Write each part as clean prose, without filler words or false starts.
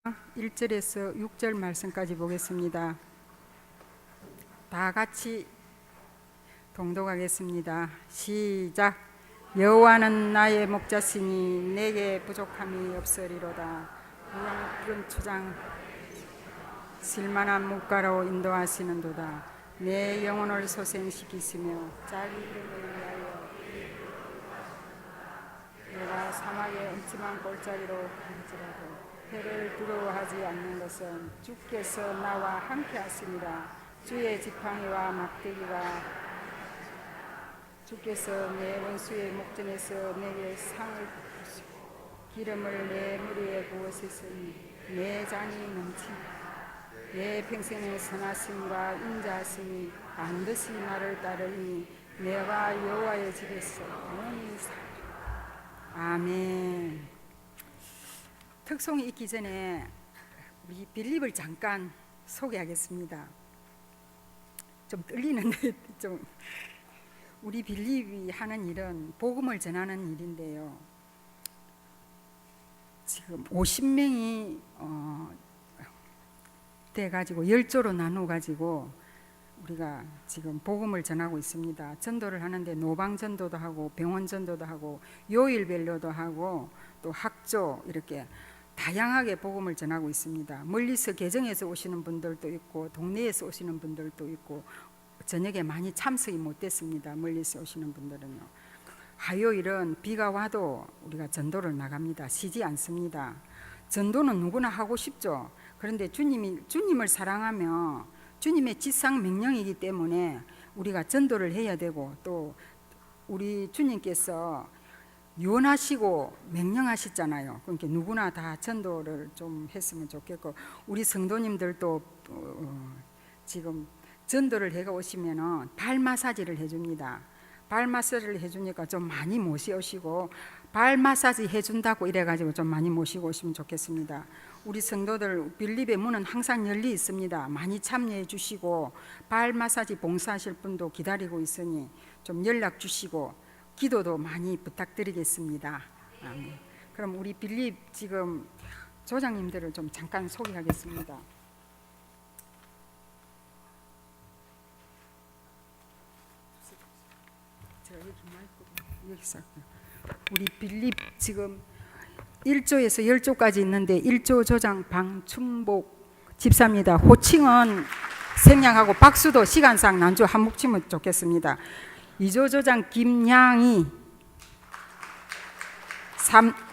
1절에서 6절 말씀까지 보겠습니다. 다 같이 동독하겠습니다. 시작. 여호와는 나의 목자시니 내게 부족함이 없으리로다. 푸른 초장 실만한 물가로 인도하시는도다. 내 영혼을 소생시키시며 자기 이름을 위하여 내가 사막의 음침한 골짜기로 갈지라도 해를 두려워하지 않는 것은 주께서 나와 함께 하시니라. 주의 지팡이와 막대기가 주께서 내 원수의 목전에서 내게 상을 주시고 기름을 내 머리에 부으시니 내 잔이 넘치니 내 평생의 선하심과 인자하심이 반드시 나를 따르니 내가 여호와의 집에서 영원히 살리라. 아멘. 특송이 있기 전에 우리 빌립을 잠깐 소개하겠습니다. 좀 떨리는데 좀 우리 빌립이 하는 일은 복음을 전하는 일인데요. 지금 50명이 돼가지고 10조로 나눠가지고 우리가 지금 복음을 전하고 있습니다. 전도를 하는데 노방 전도도 하고 병원 전도도 하고 요일별로도 하고 또 학조 이렇게 다양하게 복음을 전하고 있습니다. 멀리서 개정에서 오시는 분들도 있고 동네에서 오시는 분들도 있고 저녁에 많이 참석이 못됐습니다. 멀리서 오시는 분들은요. 화요일은 비가 와도 우리가 전도를 나갑니다. 쉬지 않습니다. 전도는 누구나 하고 싶죠. 그런데 주님을 사랑하며 주님의 지상 명령이기 때문에 우리가 전도를 해야 되고 또 우리 주님께서 유언하시고 명령하셨잖아요. 그러니까 누구나 다 전도를 좀 했으면 좋겠고 우리 성도님들도 지금 전도를 해가 오시면은 발 마사지를 해줍니다. 발 마사지를 해주니까 좀 많이 모시오시고 발 마사지 해준다고 이래가지고 좀 많이 모시고 오시면 좋겠습니다. 우리 성도들 빌립의 문은 항상 열려 있습니다. 많이 참여해 주시고 발 마사지 봉사하실 분도 기다리고 있으니 좀 연락 주시고 기도도 많이 부탁드리겠습니다. 아멘. 그럼 우리 빌립 지금 조장님들을 좀 잠깐 소개하겠습니다. 우리 빌립 지금 1조에서 10조까지 있는데 1조 조장 방충복 집사입니다. 호칭은 생략하고 박수도 시간상 난주 한몫 치면 좋겠습니다. 2조 조장 김양희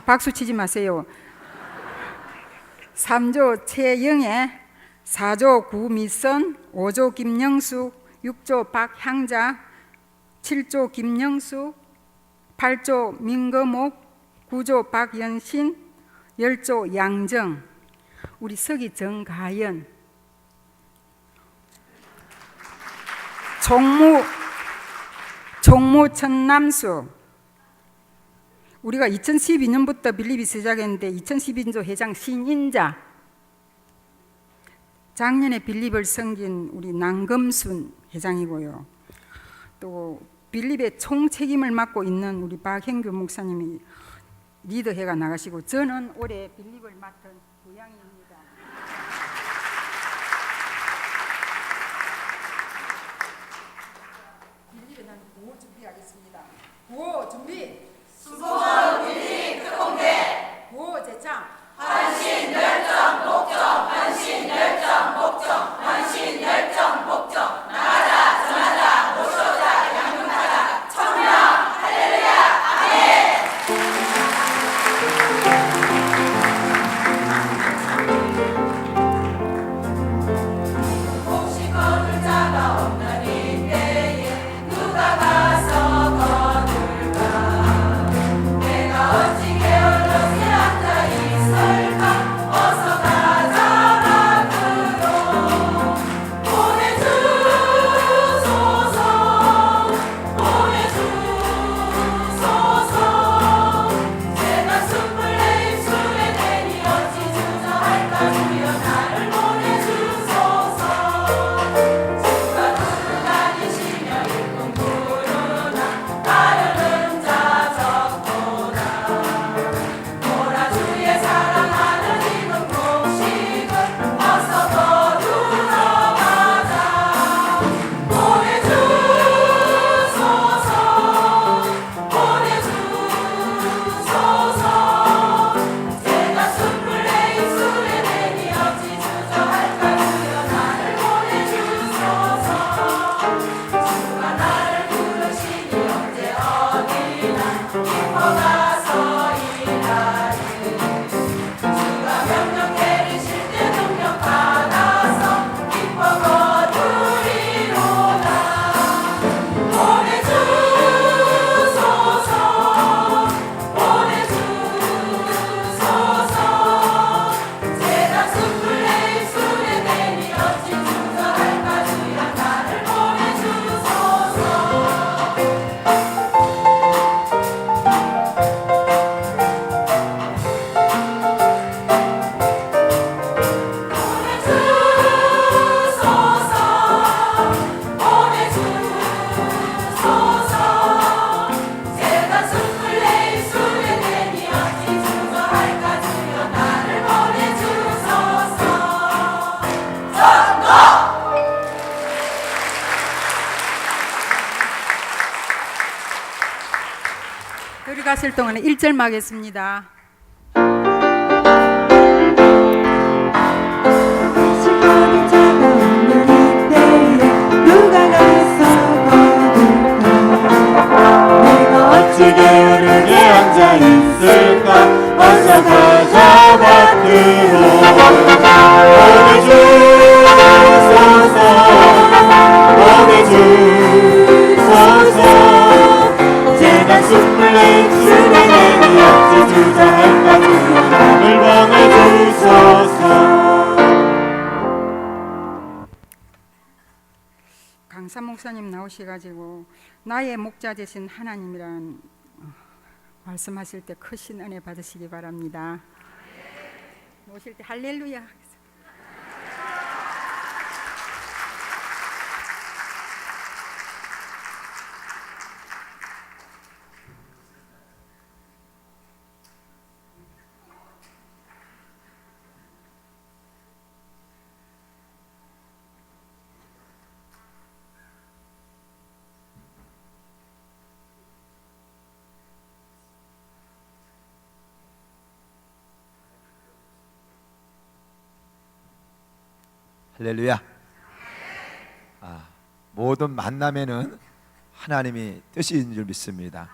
박수 치지 마세요. 3조 최영애 4조 구미선 5조 김영수 6조 박향자 7조 김영수 8조 민거목 9조 박연신 10조 양정 우리 서기 정가연 총무 천남수 우리가 2012년부터 빌립이 시작했는데 2012년도 회장 신인자 작년에 빌립을 섬긴 우리 남금순 회장이고요. 또 빌립의 총책임을 맡고 있는 우리 박형규 목사님이 리더회가 나가시고 저는 올해 빌립을 맡은 부양입니다. 빌립에 난 구호 준비하겠습니다. 구호 준비. 수고원 빌립 특공대. 구호 제창. 헌신 열정 목적. 헌신 열정 목적. 헌신 열정 목적. 나가자 전하자 모셔자 양육하자 청명 할렐루야 아멘. 혹시 거둘 자가 없는 이때에 누가 가서 거둘까. 가실 동안에 1절만 하겠습니다. 시간이 차가우면 이때에 누가 나서거둘까. 내가 어찌 게으르게 앉아있을까. 어서 가자 받들어 보내주소서 보내주소서. 재난 숯불 내주내 내니 어찌 주저할까. 주님을 보내주소서. 강사 목사님 나오셔가지고 나의 목자 되신 하나님이란 말씀하실 때 크신 은혜 받으시기 바랍니다. 모실 때 할렐루야. 할렐루야. 모든 만남에는 하나님이 뜻이 있는 줄 믿습니다.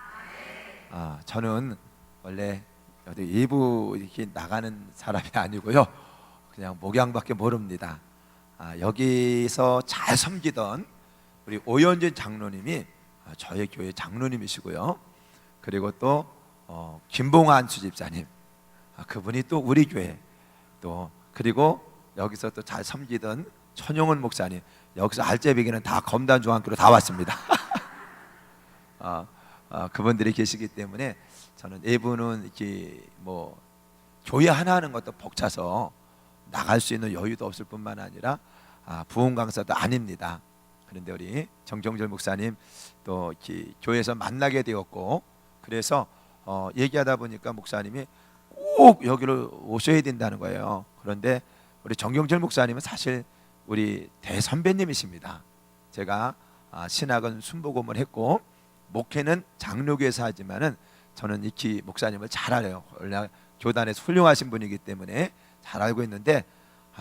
저는 원래 어디 예부 이렇게 나가는 사람이 아니고요, 그냥 목양밖에 모릅니다. 여기서 잘 섬기던 우리 오연진 장로님이 저희 교회 장로님이시고요, 그리고 또 김봉환 수집사님, 그분이 또 우리 교회, 또 그리고 여기서 또 잘 섬기던 천용훈 목사님, 여기서 알제비기는 다 검단 중앙교로 다 왔습니다. 그분들이 계시기 때문에 저는 이분은 이렇게 뭐 교회 하나 하는 것도 벅차서 나갈 수 있는 여유도 없을 뿐만 아니라 부흥 강사도 아닙니다. 그런데 우리 정정절 목사님 또 이렇게 교회에서 만나게 되었고, 그래서 얘기하다 보니까 목사님이 꼭 여기로 오셔야 된다는 거예요. 그런데 우리 정경철 목사님은 사실 우리 대선배님이십니다. 제가 신학은 순복음을 했고 목회는 장로교에서 하지만은 저는 이키 목사님을 잘 알아요. 원래 교단에서 훌륭하신 분이기 때문에 잘 알고 있는데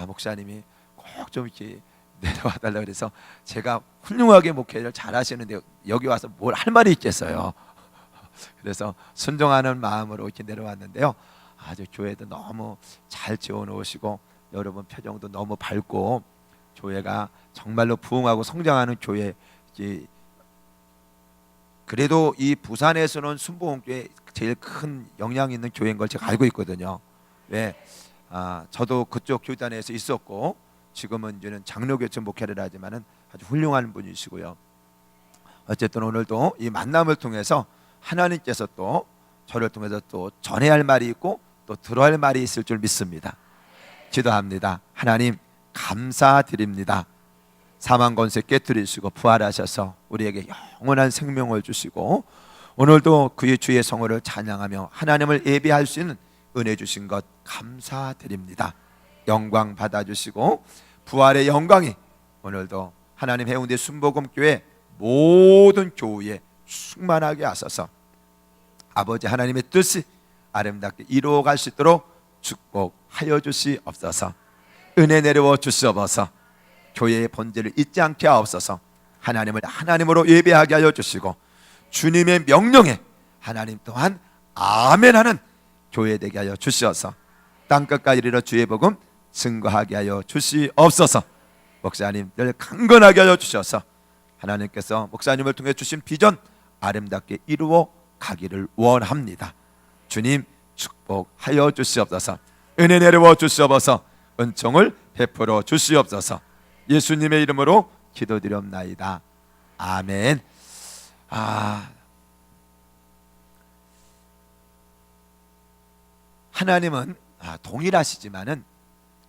목사님이 꼭 좀 이렇게 내려와 달라 그래서 제가 훌륭하게 목회를 잘 하시는데 여기 와서 뭘 할 말이 있겠어요. 그래서 순종하는 마음으로 이렇게 내려왔는데요, 아주 교회도 너무 잘 지어 놓으시고 여러분 표정도 너무 밝고 교회가 정말로 부흥하고 성장하는 교회. 그래도 이 부산에서는 순복음교회 제일 큰 영향 있는 교회인 걸 제가 알고 있거든요. 왜? 저도 그쪽 교단에서 있었고 지금은 이제는 장로교체 목회를 하지만은 아주 훌륭한 분이시고요. 어쨌든 오늘도 이 만남을 통해서 하나님께서 또 저를 통해서 또 전해야 할 말이 있고 또 들어야 할 말이 있을 줄 믿습니다. 기도합니다. 하나님 감사드립니다. 사망 권세 깨뜨리시고 부활하셔서 우리에게 영원한 생명을 주시고 오늘도 그의 주의 성호를 찬양하며 하나님을 예배할 수 있는 은혜 주신 것 감사드립니다. 영광 받아주시고 부활의 영광이 오늘도 하나님 해운대 순복음교회 모든 교회에 충만하게 하소서. 아버지 하나님의 뜻이 아름답게 이루어갈 수 있도록 축복하여 주시옵소서. 은혜 내려워 주시옵소서. 교회의 본질을 잊지 않게 하옵소서. 하나님을 하나님으로 예배하게 하여 주시고 주님의 명령에 하나님 또한 아멘하는 교회 되게 하여 주시옵소서. 땅끝까지 이르러 주의 복음 증거하게 하여 주시옵소서. 목사님 늘 강건하게 하여 주셔서 하나님께서 목사님을 통해 주신 비전 아름답게 이루어 가기를 원합니다. 주님 축복하여 주시옵소서. 은혜 내려워 주시옵소서. 은총을 베풀어 주시옵소서. 예수님의 이름으로 기도드렸나이다. 아멘. 하나님은 동일하시지만은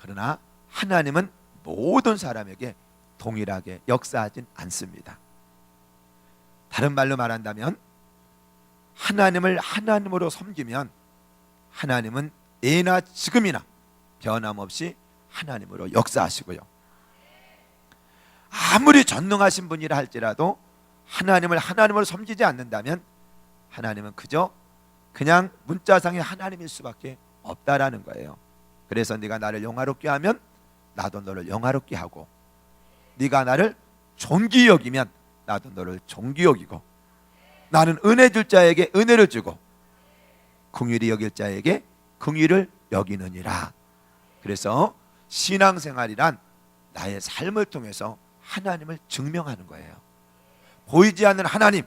그러나 하나님은 모든 사람에게 동일하게 역사하진 않습니다. 다른 말로 말한다면 하나님을 하나님으로 섬기면 하나님은 예나 지금이나 변함없이 하나님으로 역사하시고요, 아무리 전능하신 분이라 할지라도 하나님을 하나님으로 섬기지 않는다면 하나님은 그저 그냥 문자상의 하나님일 수밖에 없다라는 거예요. 그래서 네가 나를 영화롭게 하면 나도 너를 영화롭게 하고, 네가 나를 존귀 여기면 나도 너를 존귀 여기고, 나는 은혜 줄 자에게 은혜를 주고 긍휼히 여길 자에게 긍휼을 여기느니라. 그래서 신앙생활이란 나의 삶을 통해서 하나님을 증명하는 거예요. 보이지 않는 하나님,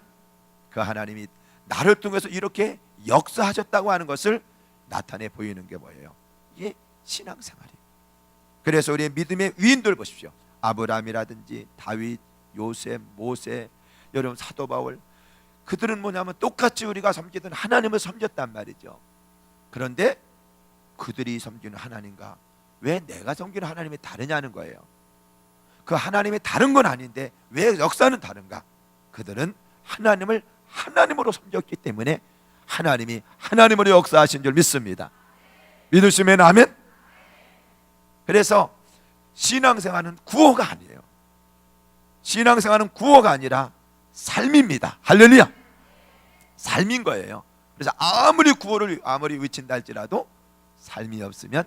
그 하나님이 나를 통해서 이렇게 역사하셨다고 하는 것을 나타내 보이는 게 뭐예요? 이게 신앙생활이에요. 그래서 우리의 믿음의 위인들 보십시오. 아브라함이라든지 다윗, 요셉, 모세, 여러분 사도 바울, 그들은 뭐냐면 똑같이 우리가 섬기던 하나님을 섬겼단 말이죠. 그런데 그들이 섬기는 하나님과 왜 내가 섬기는 하나님이 다르냐는 거예요. 그 하나님이 다른 건 아닌데 왜 역사는 다른가? 그들은 하나님을 하나님으로 섬겼기 때문에 하나님이 하나님으로 역사하신 줄 믿습니다. 믿으시면 아멘. 그래서 신앙생활은 구호가 아니에요. 신앙생활은 구호가 아니라 삶입니다. 할렐루야. 삶인 거예요. 그래서 아무리 구호를 아무리 외친다 할지라도 삶이 없으면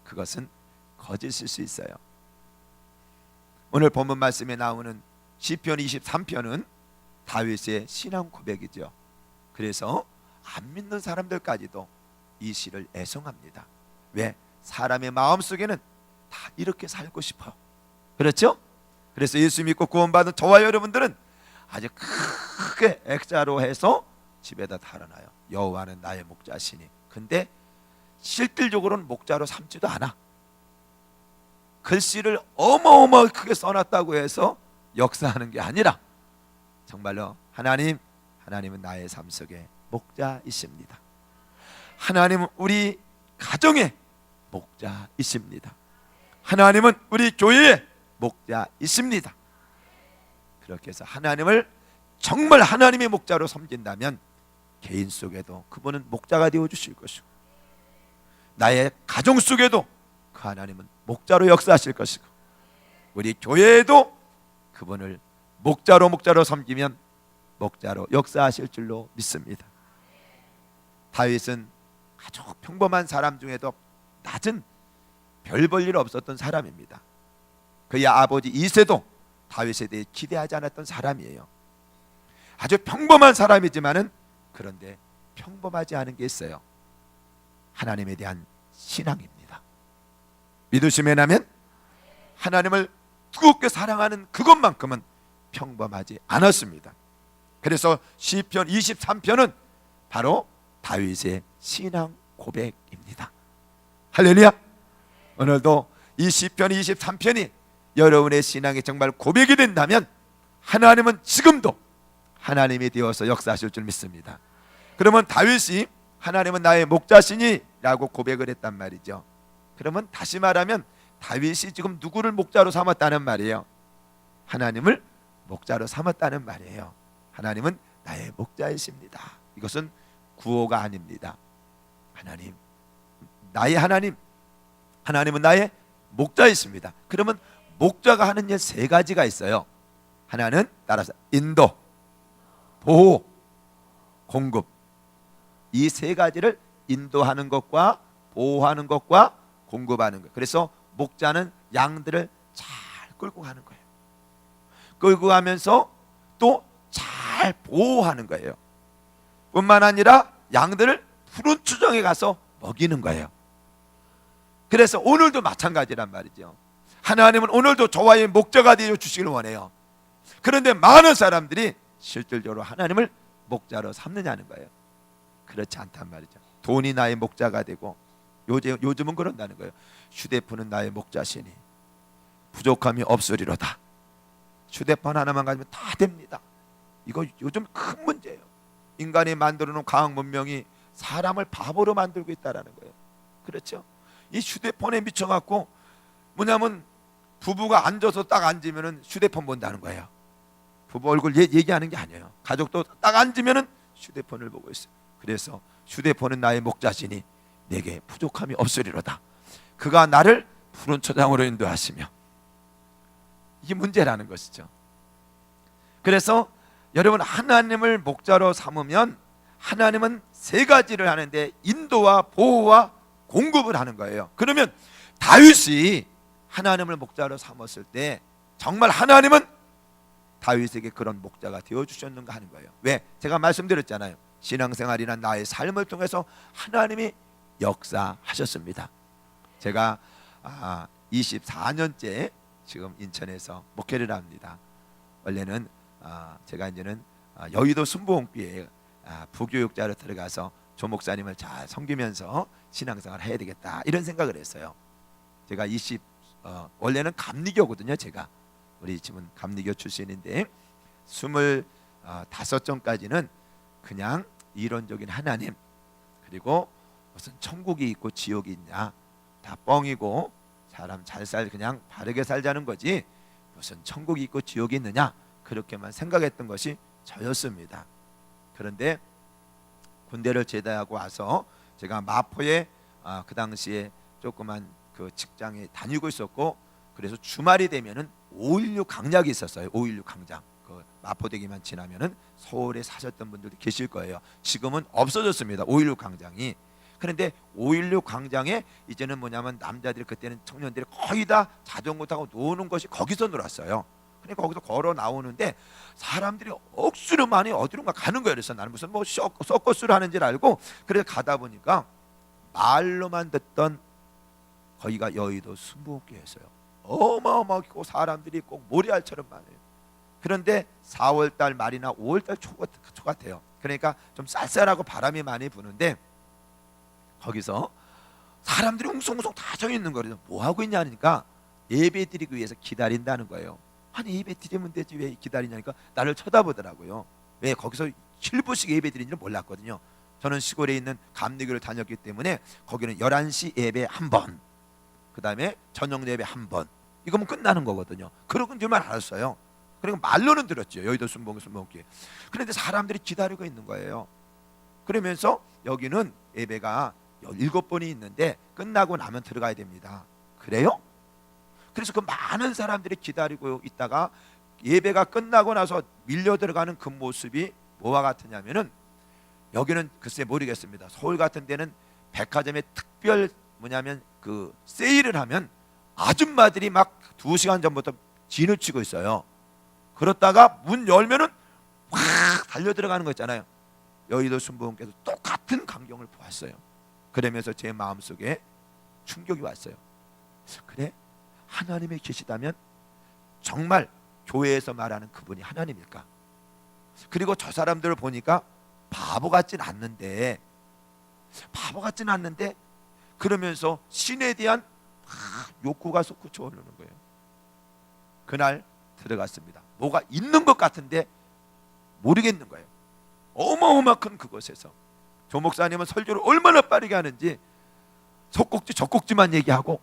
그것은 거짓일 수 있어요. 오늘 본문 말씀에 나오는 시편 23편은 다윗의 신앙 고백이죠. 그래서 안 믿는 사람들까지도 이 시를 애송합니다. 왜? 사람의 마음속에는 다 이렇게 살고 싶어요. 그렇죠? 그래서 예수 믿고 구원받은 저와 여러분들은 아주 크게 액자로 해서 집에다 달아놔요. 여호와는 나의 목자시니. 근데 실질적으로는 목자로 삼지도 않아. 글씨를 어마어마하게 크게 써놨다고 해서 역사하는 게 아니라 정말로 하나님은 나의 삶 속에 목자이십니다. 하나님은 우리 가정의 목자이십니다. 하나님은 우리 교회의 목자이십니다. 그렇게 해서 하나님을 정말 하나님의 목자로 섬긴다면 개인 속에도 그분은 목자가 되어 주실 것이고, 나의 가정 속에도 그 하나님은 목자로 역사하실 것이고, 우리 교회에도 그분을 목자로 섬기면 목자로 역사하실 줄로 믿습니다. 다윗은 아주 평범한 사람 중에도 낮은 별 볼 일 없었던 사람입니다. 그의 아버지 이새도 다윗에 대해 기대하지 않았던 사람이에요. 아주 평범한 사람이지만은 그런데 평범하지 않은 게 있어요. 하나님에 대한 신앙입니다. 믿으시면 하면 하나님을 뜨겁게 사랑하는 그것만큼은 평범하지 않았습니다. 그래서 시편 23편은 바로 다윗의 신앙 고백입니다. 할렐루야. 오늘도 이 시편 23편이 여러분의 신앙이 정말 고백이 된다면 하나님은 지금도 하나님이 되어서 역사하실 줄 믿습니다. 그러면 다윗이 하나님은 나의 목자시니 라고 고백을 했단 말이죠. 그러면 다시 말하면 다윗이 지금 누구를 목자로 삼았다는 말이에요? 하나님을 목자로 삼았다는 말이에요. 하나님은 나의 목자이십니다. 이것은 구호가 아닙니다. 하나님, 나의 하나님은 나의 목자이십니다. 그러면 목자가 하는 일 세 가지가 있어요. 하나는 따라서 인도, 보호, 공급. 이 세 가지를 인도하는 것과 보호하는 것과 공급하는 것. 그래서 목자는 양들을 잘 끌고 가는 거예요. 끌고 가면서 또 잘 보호하는 거예요. 뿐만 아니라 양들을 푸른 추정에 가서 먹이는 거예요. 그래서 오늘도 마찬가지란 말이죠. 하나님은 오늘도 저와의 목자가 되어 주시길 원해요. 그런데 많은 사람들이 실질적으로 하나님을 목자로 삼느냐는 거예요. 그렇지 않단 말이죠. 돈이 나의 목자가 되고, 요즘은 그런다는 거예요. 휴대폰은 나의 목자시니 부족함이 없으리로다. 휴대폰 하나만 가지면 다 됩니다. 이거 요즘 큰 문제예요. 인간이 만들어 놓은 과학 문명이 사람을 바보로 만들고 있다라는 거예요. 그렇죠? 이 휴대폰에 미쳐갖고 뭐냐면 부부가 앉아서 딱 앉으면은 휴대폰 본다는 거예요. 부부 얼굴 얘기하는 게 아니에요. 가족도 딱 앉으면은 휴대폰을 보고 있어요. 그래서 휴대폰은 나의 목자시니 내게 부족함이 없으리로다. 그가 나를 푸른 초장으로 인도하시며. 이게 문제라는 것이죠. 그래서 여러분, 하나님을 목자로 삼으면 하나님은 세 가지를 하는데 인도와 보호와 공급을 하는 거예요. 그러면 다윗이 하나님을 목자로 삼았을 때 정말 하나님은 다윗에게 그런 목자가 되어주셨는가 하는 거예요. 왜? 제가 말씀드렸잖아요. 신앙생활이나 나의 삶을 통해서 하나님이 역사하셨습니다. 제가 24년째 지금 인천에서 목회를 합니다. 원래는 제가 이제는 여의도 순복음교회에 부교육자로 들어가서 조 목사님을 잘 섬기면서 신앙생활을 해야 되겠다 이런 생각을 했어요. 제가 원래는 감리교거든요. 제가 우리 집은 감리교 출신인데 25전까지는 그냥 이론적인 하나님, 그리고 무슨 천국이 있고 지옥이 있냐 다 뻥이고 사람 잘 그냥 바르게 살자는 거지 무슨 천국이 있고 지옥이 있느냐 그렇게만 생각했던 것이 저였습니다. 그런데 군대를 제대하고 와서 제가 마포에 그 당시에 조그만 그 직장에 다니고 있었고, 그래서 주말이 되면은 5.16 강약이 있었어요. 5.16 강장. 그 마포대교만 지나면은 서울에 사셨던 분들도 계실 거예요. 지금은 없어졌습니다. 5.16 강장이. 그런데 5.16 강장에 이제는 뭐냐면 남자들이, 그때는 청년들이 거의 다 자전거 타고 노는 것이 거기서 놀았어요. 그러니까 거기서 걸어 나오는데 사람들이 억수로 많이 어디론가 가는 거예요. 그래서 나는 무슨 뭐 서커스를 하는 줄 알고 그래서 가다 보니까 말로만 듣던 거기가 여의도 순복음교회였어요. 어마어마하고 사람들이 꼭 모래알처럼 많아요. 그런데 4월달 말이나 5월달 초 같아요. 그러니까 좀 쌀쌀하고 바람이 많이 부는데 거기서 사람들이 웅성웅성 다 서 있는 거예요. 뭐 하고 있냐니까 예배 드리기 위해서 기다린다는 거예요. 아니 예배 드리면 되지 왜 기다리냐니까 나를 쳐다보더라고요. 왜 거기서 7부씩 예배 드리는지 몰랐거든요. 저는 시골에 있는 감리교를 다녔기 때문에 거기는 11시 예배 한 번, 그 다음에 저녁 예배 한 번, 이거면 끝나는 거거든요. 그러고 줄만 알았어요. 그리고 말로는 들었죠. 여의도 순복음교회. 그런데 사람들이 기다리고 있는 거예요. 그러면서 여기는 예배가 17번이 있는데 끝나고 나면 들어가야 됩니다. 그래요? 그래서 그 많은 사람들이 기다리고 있다가 예배가 끝나고 나서 밀려 들어가는 그 모습이 뭐와 같으냐면은, 여기는 글쎄 모르겠습니다. 서울 같은 데는 백화점에 특별 뭐냐면 그 세일을 하면 아줌마들이 막 2시간 전부터 진을 치고 있어요. 그렇다가 문 열면은 확 달려 들어가는 거 있잖아요. 여의도 순복음께서 똑같은 광경을 보았어요. 그러면서 제 마음속에 충격이 왔어요. 그래? 하나님이 계시다면 정말 교회에서 말하는 그분이 하나님일까? 그리고 저 사람들을 보니까 바보 같진 않는데 그러면서 신에 대한 욕구가 솟구쳐 오르는 거예요. 그날 들어갔습니다. 뭐가 있는 것 같은데 모르겠는 거예요. 어마어마한 그곳에서 조 목사님은 설교를 얼마나 빠르게 하는지 속꼭지 젖꼭지만 얘기하고,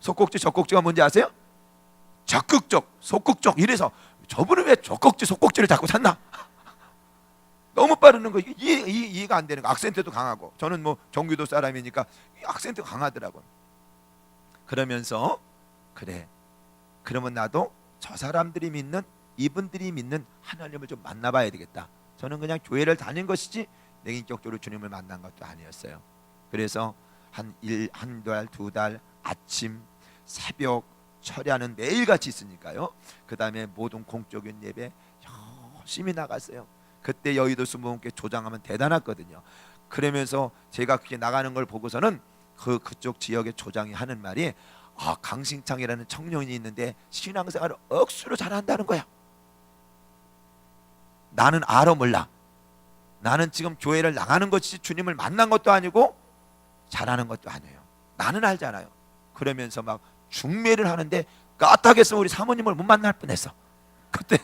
속꼭지 젖꼭지가 뭔지 아세요? 적극적 속극적 이래서 저분은 왜 젖꼭지 속꼭지를 자꾸 샀나? 너무 빠르는 거 이해가 안 되는 거. 악센트도 강하고, 저는 뭐 경기도 사람이니까 악센트가 강하더라고요. 그러면서 그래, 그러면 나도 저 사람들이 믿는, 이분들이 믿는 하나님을 좀 만나봐야 되겠다. 저는 그냥 교회를 다닌 것이지 내 인격적으로 주님을 만난 것도 아니었어요. 그래서 한 달, 2달 아침, 새벽, 철야는 매일같이 있으니까요. 그 다음에 모든 공적인 예배 열심히 나갔어요. 그때 여의도 순복음교회 조장하면 대단했거든요. 그러면서 제가 그렇게 나가는 걸 보고서는 그쪽 지역의 조장이 하는 말이, 강신창이라는 청년이 있는데 신앙생활을 억수로 잘한다는 거야. 나는 알아 몰라. 나는 지금 교회를 나가는 것이 주님을 만난 것도 아니고 잘하는 것도 아니에요. 나는 알잖아요. 그러면서 막 중매를 하는데 까딱해서 우리 사모님을 못 만날 뻔했어. 그때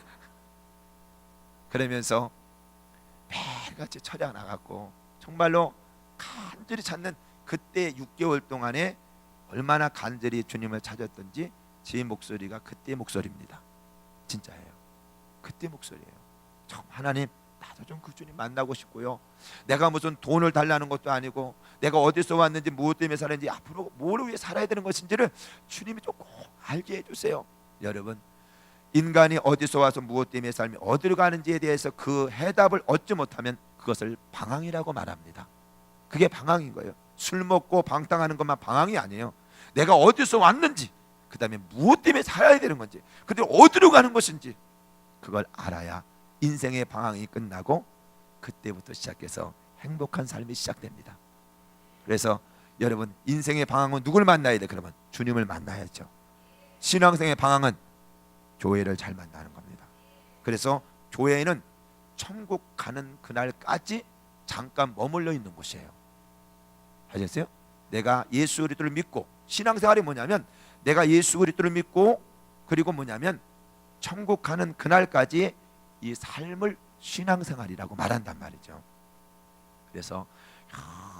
그러면서 매일같이 철야 나갔고, 정말로 간절히 찾는, 그때 6개월 동안에 얼마나 간절히 주님을 찾았던지 제 목소리가 그때 목소리입니다. 진짜예요. 그때 목소리예요. 참, 하나님 나도 좀 그 주님 만나고 싶고요. 내가 무슨 돈을 달라는 것도 아니고 내가 어디서 왔는지 무엇 때문에 살았는지 앞으로 뭘 위해 살아야 되는 것인지를 주님이 좀 꼭 알게 해주세요. 여러분, 인간이 어디서 와서 무엇 때문에 삶이 어디로 가는지에 대해서 그 해답을 얻지 못하면 그것을 방황이라고 말합니다. 그게 방황인 거예요. 술 먹고 방탕하는 것만 방황이 아니에요. 내가 어디서 왔는지, 그 다음에 무엇 때문에 살아야 되는 건지, 근데 어디로 가는 것인지 그걸 알아야 인생의 방황이 끝나고 그때부터 시작해서 행복한 삶이 시작됩니다. 그래서 여러분, 인생의 방황은 누굴 만나야 돼? 그러면 주님을 만나야죠. 신앙생의 방황은 교회를 잘 만나는 겁니다. 그래서 교회는 천국 가는 그날까지 잠깐 머물러 있는 곳이에요. 아셨어요? 내가 예수 그리스도를 믿고, 신앙생활이 뭐냐면 내가 예수 그리스도를 믿고, 그리고 뭐냐면 천국 가는 그날까지 이 삶을 신앙생활이라고 말한단 말이죠. 그래서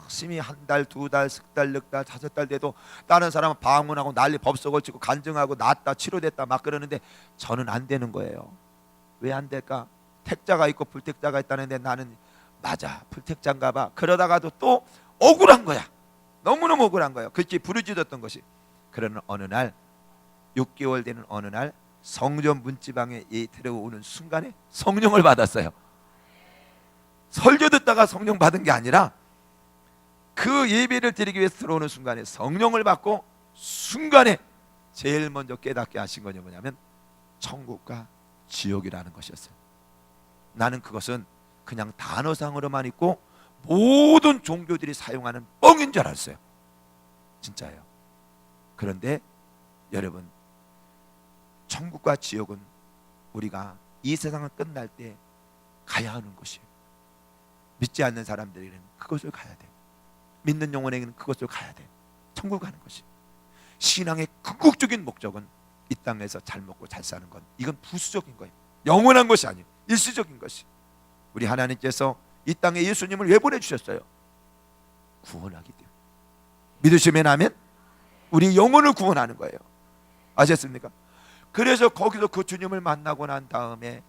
열심히 한 달, 두 달, 석 달, 넉 달, 다섯 달 돼도 다른 사람은 방문하고 난리 법석을 치고 간증하고 낫다 치료됐다 막 그러는데 저는 안 되는 거예요. 왜 안 될까? 택자가 있고 불택자가 있다는데 나는 맞아 불택자인가 봐. 그러다가도 또 억울한 거야. 너무너무 억울한 거예요. 그렇게 부르짖었던 것이. 그러는 어느 날 6개월 되는 어느 날 성전 문지방에 들어오는 순간에 성령을 받았어요. 설교 듣다가 성령 받은 게 아니라 그 예배를 드리기 위해서 들어오는 순간에 성령을 받고 순간에 제일 먼저 깨닫게 하신 것이 뭐냐면 천국과 지옥이라는 것이었어요. 나는 그것은 그냥 단어상으로만 있고 모든 종교들이 사용하는 뻥인 줄 알았어요. 진짜예요. 그런데 여러분, 천국과 지옥은 우리가 이 세상을 끝날 때 가야 하는 것이에요. 믿지 않는 사람들에게는 그것을 가야 돼. 믿는 영혼에게는 그것을 가야 돼. 천국 가는 것이. 신앙의 궁극적인 목적은 이 땅에서 잘 먹고 잘 사는 건 이건 부수적인 거예요. 영원한 것이 아니에요. 일시적인 것이. 우리 하나님께서 이 땅에 예수님을 왜 보내주셨어요? 구원하기 때문에. 믿으시면 아멘? 우리 영혼을 구원하는 거예요. 아셨습니까? 그래서 거기서 그 주님을 만나고 난 다음에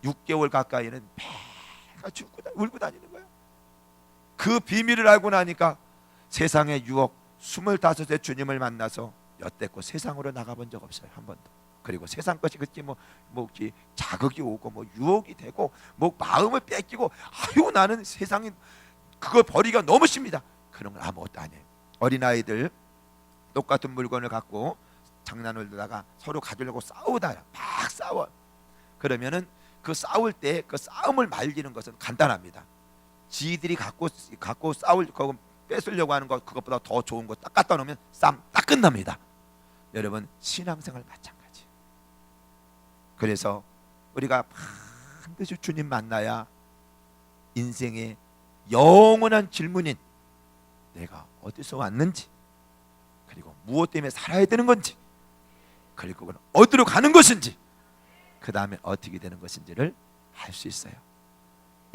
6개월 가까이는 매가 울고 다니는 거예요. 그 비밀을 알고 나니까 세상의 유혹, 25세 주님을 만나서 여태껏 세상으로 나가본 적 없어요. 한 번도. 그리고 세상 것이 그렇게 뭐 이렇게 자극이 오고 뭐 유혹이 되고 뭐 마음을 뺏기고 아유 나는 세상이 그걸 버리기가 너무 쉽니다. 그런 건 아무것도 아니에요. 어린아이들 똑같은 물건을 갖고 장난을 들다가 서로 가지려고 싸우다 막 싸워. 그러면은 그 싸울 때 그 싸움을 말리는 것은 간단합니다. 지들이 갖고 싸울 거 뺏으려고 하는 것 그것보다 더 좋은 거 딱 갖다 놓으면 싸움 딱 끝납니다. 여러분 신앙생활 마찬가지. 그래서 우리가 반드시 주님 만나야 인생의 영원한 질문인 내가 어디서 왔는지, 그리고 무엇 때문에 살아야 되는 건지, 그리고 그건 어디로 가는 것인지, 그 다음에 어떻게 되는 것인지를 알 수 있어요.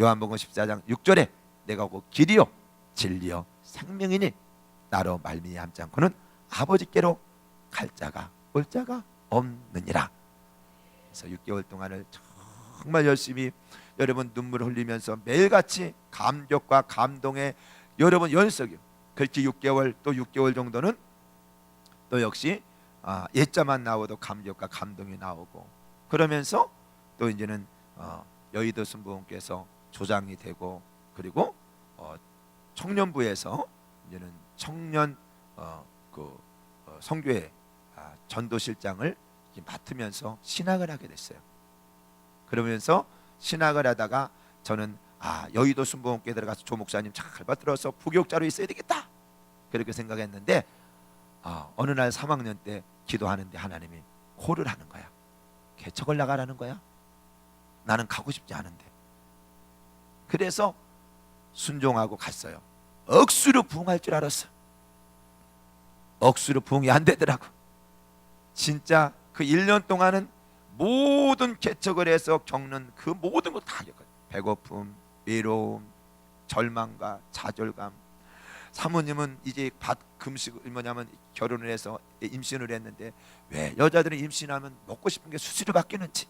요한복음 14장 6절에 내가 곧 길이요 진리요 생명이니 나로 말미암지 않고는 아버지께로 갈 자가 올 자가 없느니라. 그래서 6개월 동안을 정말 열심히 여러분 눈물을 흘리면서 매일같이 감격과 감동의 여러분 연속이요. 그렇게 6개월 또 6개월 정도는 또 역시 예자만 나오도 감격과 감동이 나오고, 그러면서 또 이제는 여의도 순복음께서 조장이 되고, 그리고 청년부에서 이제는 청년 성교회 전도실장을 맡으면서 신학을 하게 됐어요. 그러면서 신학을 하다가 저는 여의도 순복음교회 들어가서 조 목사님 잘 받들어서 부교육자로 있어야 되겠다 그렇게 생각했는데 어느 날 3학년 때 기도하는데 하나님이 콜을 하는 거야. 개척을 나가라는 거야. 나는 가고 싶지 않은데. 그래서 순종하고 갔어요. 억수로 부흥할 줄 알았어. 억수로 부흥이 안 되더라고. 진짜 그 1년 동안은 모든 개척을 해서 겪는 그 모든 거 다 겪어요. 배고픔, 외로움, 절망과 좌절감. 사모님은 이제 금식 뭐냐면 결혼을 해서 임신을 했는데 왜 여자들은 임신하면 먹고 싶은 게 수시로 바뀌는지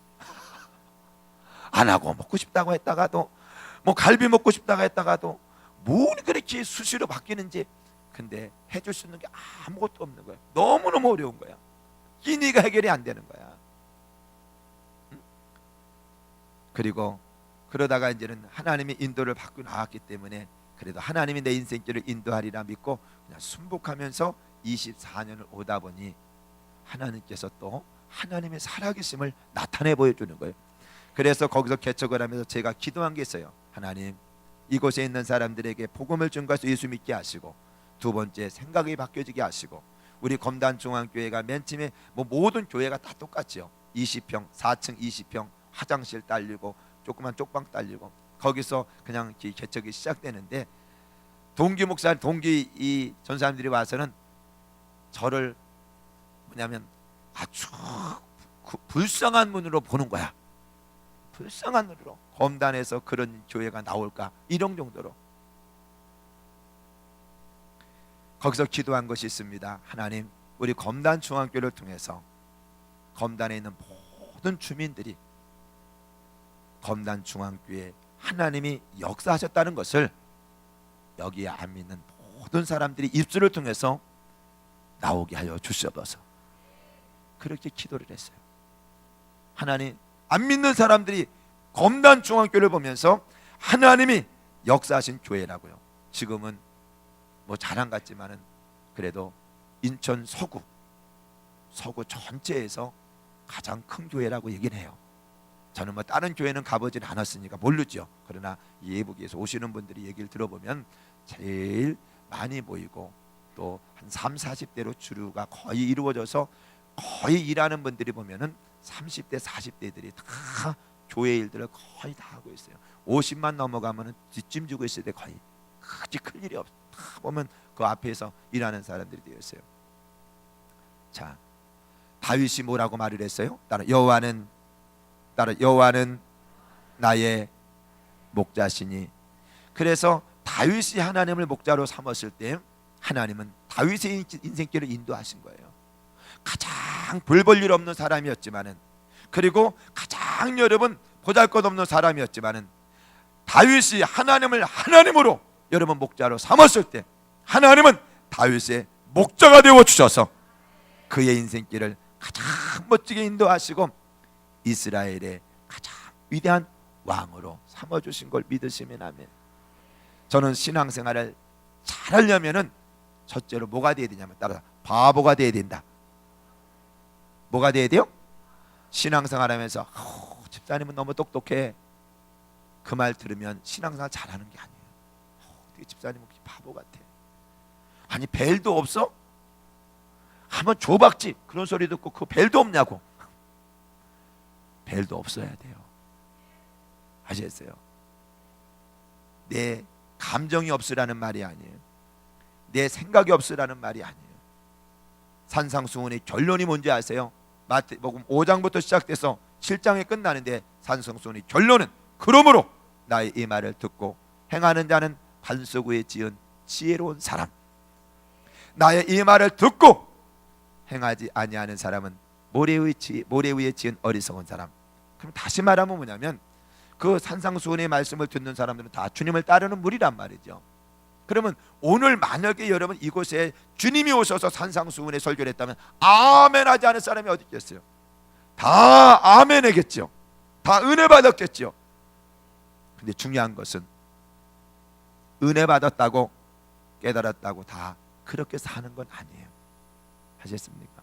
안 하고 먹고 싶다고 했다가도 뭐 갈비 먹고 싶다고 했다가도 뭘 그렇게 수시로 바뀌는지. 근데 해줄 수 있는 게 아무것도 없는 거야. 너무너무 어려운 거야. 끼니가 해결이 안 되는 거야. 그리고 그러다가 이제는 하나님의 인도를 받고 나왔기 때문에 그래도 하나님이 내 인생길을 인도하리라 믿고 그냥 순복하면서 24년을 오다 보니 하나님께서 또 하나님의 살아계심을 나타내 보여주는 거예요. 그래서 거기서 개척을 하면서 제가 기도한 게 있어요. 하나님, 이곳에 있는 사람들에게 복음을 전가해서 예수 믿게 하시고, 두 번째 생각이 바뀌어지게 하시고, 우리 검단중앙교회가 맨 처음에 뭐 모든 교회가 다 똑같죠. 20평 4층 20평 화장실 딸리고 조그만 쪽방 딸리고 거기서 그냥 개척이 시작되는데, 동기 목사 동기 이 전사님들이 와서는 저를 뭐냐면 아주 불쌍한 눈으로 보는 거야. 불쌍한 눈으로. 검단에서 그런 교회가 나올까, 이런 정도로. 거기서 기도한 것이 있습니다. 하나님, 우리 검단 중앙교회를 통해서 검단에 있는 모든 주민들이 검단 중앙교회 하나님이 역사하셨다는 것을 여기에 안 믿는 모든 사람들이 입술을 통해서 나오게 하여 주시옵소서. 그렇게 기도를 했어요. 하나님, 안 믿는 사람들이 검단 중앙교회를 보면서 하나님이 역사하신 교회라고요. 지금은 뭐 자랑 같지만은 그래도 인천 서구 전체에서 가장 큰 교회라고 얘기를 해요. 저는 뭐 다른 교회는 가보진 않았으니까 모르죠. 그러나 예북에서 오시는 분들이 얘기를 들어보면 제일 많이 보이고 또 한 3, 40대로 주류가 거의 이루어져서 거의 일하는 분들이 보면은 30대, 40대들이 다 교회 일들을 거의 다 하고 있어요. 50만 넘어가면은 뒷짐 지고 있을 때 거의 크게 클 일이 없어. 다 보면 그 앞에서 일하는 사람들이 되어 있어요. 자, 다윗이 뭐라고 말을 했어요? 따라 여호와는 나의 목자시니. 그래서 다윗이 하나님을 목자로 삼았을 때 하나님은 다윗의 인생길을 인도하신 거예요. 가장 별 볼 일 없는 사람이었지만은, 그리고 가장 여러분 보잘것없는 사람이었지만은, 다윗이 하나님을 하나님으로 여러분 목자로 삼았을 때 하나님은 다윗의 목자가 되어 주셔서 그의 인생길을 가장 멋지게 인도하시고 이스라엘의 가장 위대한 왕으로 삼아주신 걸 믿으시면 아멘. 저는 신앙생활을 잘하려면은 첫째로 뭐가 돼야 되냐면, 따라 바보가 돼야 된다. 뭐가 돼야 돼요? 신앙생활하면서 집사님은 너무 똑똑해, 그 말 들으면 신앙생활 잘하는 게 아니에요. 어떻게 집사님은 바보 같아? 아니 벨도 없어? 한번 줘박지 그런 소리 듣고 그 벨도 없냐고. 벨도 없어야 돼요. 아시겠어요? 내 감정이 없으라는 말이 아니에요. 내 생각이 없으라는 말이 아니에요. 산상수훈의 결론이 뭔지 아세요? 마태복음 5장부터 시작돼서 7장에 끝나는데 산상수훈의 결론은 그러므로 나의 이 말을 듣고 행하는 자는 반석 위에 지은 지혜로운 사람, 나의 이 말을 듣고 행하지 아니하는 사람은 모래 위에 지은 어리석은 사람. 그럼 다시 말하면 뭐냐면, 그 산상수훈의 말씀을 듣는 사람들은 다 주님을 따르는 무리란 말이죠. 그러면 오늘 만약에 여러분 이곳에 주님이 오셔서 산상수훈의 설교를 했다면 아멘 하지 않은 사람이 어디 있겠어요? 다 아멘 하겠죠. 다 은혜 받았겠죠. 근데 중요한 것은 은혜 받았다고 깨달았다고 다 그렇게 사는 건 아니에요. 하셨습니까?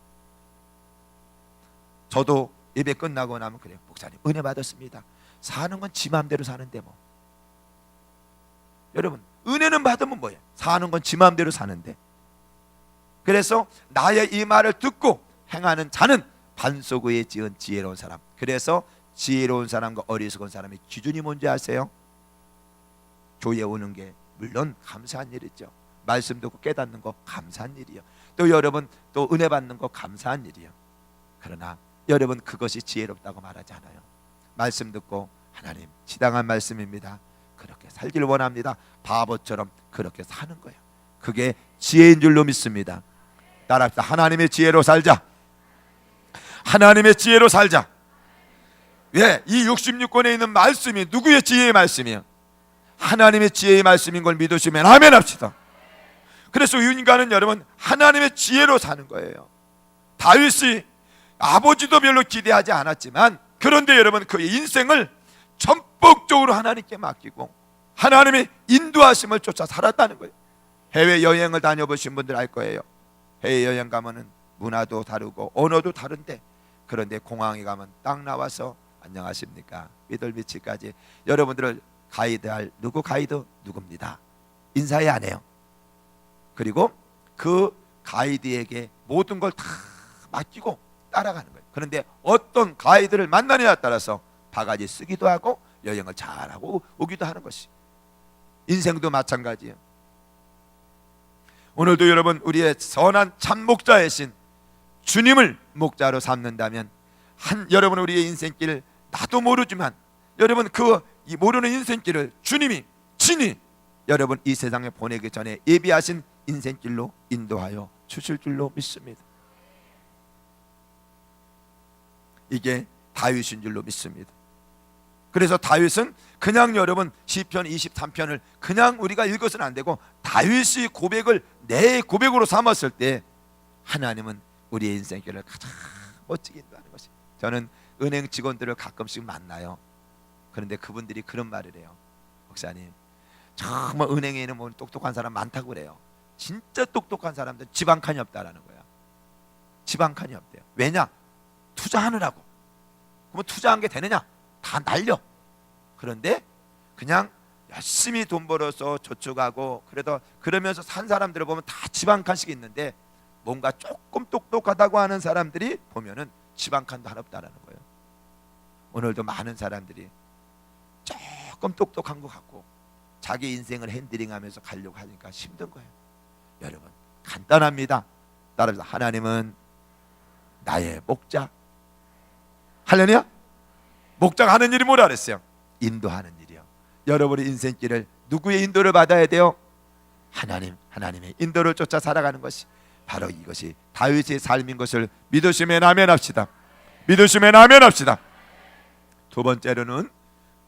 저도 예배 끝나고 나면 그래요. 목사님 은혜 받았습니다. 사는 건 지 마음대로 사는데 뭐. 여러분 은혜는 받으면 뭐예요? 사는 건 지 마음대로 사는데. 그래서 나의 이 말을 듣고 행하는 자는 반석 위에 지은 지혜로운 사람. 그래서 지혜로운 사람과 어리석은 사람의 기준이 뭔지 아세요? 교회 오는 게 물론 감사한 일이죠. 말씀 듣고 깨닫는 거 감사한 일이요. 또 여러분 또 은혜 받는 거 감사한 일이요. 그러나 여러분 그것이 지혜롭다고 말하지 않아요. 말씀 듣고 하나님 지당한 말씀입니다, 그렇게 살길 원합니다, 바보처럼 그렇게 사는 거예요. 그게 지혜인 줄로 믿습니다. 따라합시다. 하나님의 지혜로 살자. 하나님의 지혜로 살자. 왜? 이 66권에 있는 말씀이 누구의 지혜의 말씀이에요? 하나님의 지혜의 말씀인 걸 믿으시면 아멘 합시다. 그래서 인간은 여러분 하나님의 지혜로 사는 거예요. 다윗이 아버지도 별로 기대하지 않았지만, 그런데 여러분 그의 인생을 전폭적으로 하나님께 맡기고 하나님의 인도하심을 쫓아 살았다는 거예요. 해외여행을 다녀보신 분들 알 거예요. 해외여행 가면은 문화도 다르고 언어도 다른데, 그런데 공항에 가면 딱 나와서 안녕하십니까 미들비치까지 여러분들을 가이드할 가이드 누굽니다. 인사해 안 해요. 그리고 그 가이드에게 모든 걸 다 맡기고 따라가는 거예요. 그런데 어떤 가이드를 만나느냐에 따라서 바가지 쓰기도 하고 여행을 잘하고 오기도 하는 것이, 인생도 마찬가지예요. 오늘도 여러분 우리의 선한 참 목자이신 주님을 목자로 삼는다면 여러분 우리의 인생길 나도 모르지만 여러분 이 모르는 인생길을 주님이 친히 여러분 이 세상에 보내기 전에 예비하신 인생길로 인도하여 주실 줄로 믿습니다. 이게 다윗인 줄로 믿습니다. 그래서 다윗은 그냥 여러분 시편 23편을 그냥 우리가 읽어서는 안 되고 다윗의 고백을 내 고백으로 삼았을 때 하나님은 우리의 인생길을 가장 멋지게 인도하는 것이. 저는 은행 직원들을 가끔씩 만나요. 그런데 그분들이 그런 말을 해요. 목사님, 정말 은행에는 뭐 똑똑한 사람 많다고 그래요. 진짜 똑똑한 사람들은 집 한 칸이 없다라는 거야. 집 한 칸이 없대요. 왜냐? 투자하느라고. 그러면 투자한 게 되느냐? 다 날려. 그런데 그냥 열심히 돈 벌어서 저축하고 그러면서 산 사람들을 보면 다 집 한 칸씩 있는데, 뭔가 조금 똑똑하다고 하는 사람들이 보면은 집 한 칸도 하나 없다라는 거예요. 오늘도 많은 사람들이 조금 똑똑한 것 같고 자기 인생을 핸들링하면서 가려고 하니까 힘든 거예요. 여러분 간단합니다. 따라서 하나님은 나의 목자. 할렐루야. 목자가 하는 일이 뭐라 그랬어요? 인도하는 일이요. 여러분의 인생길을 누구의 인도를 받아야 돼요? 하나님의 인도를 쫓아 살아가는 것이 바로 이것이 다윗의 삶인 것을 믿으시면 아멘합시다. 믿으시면 아멘합시다. 두 번째로는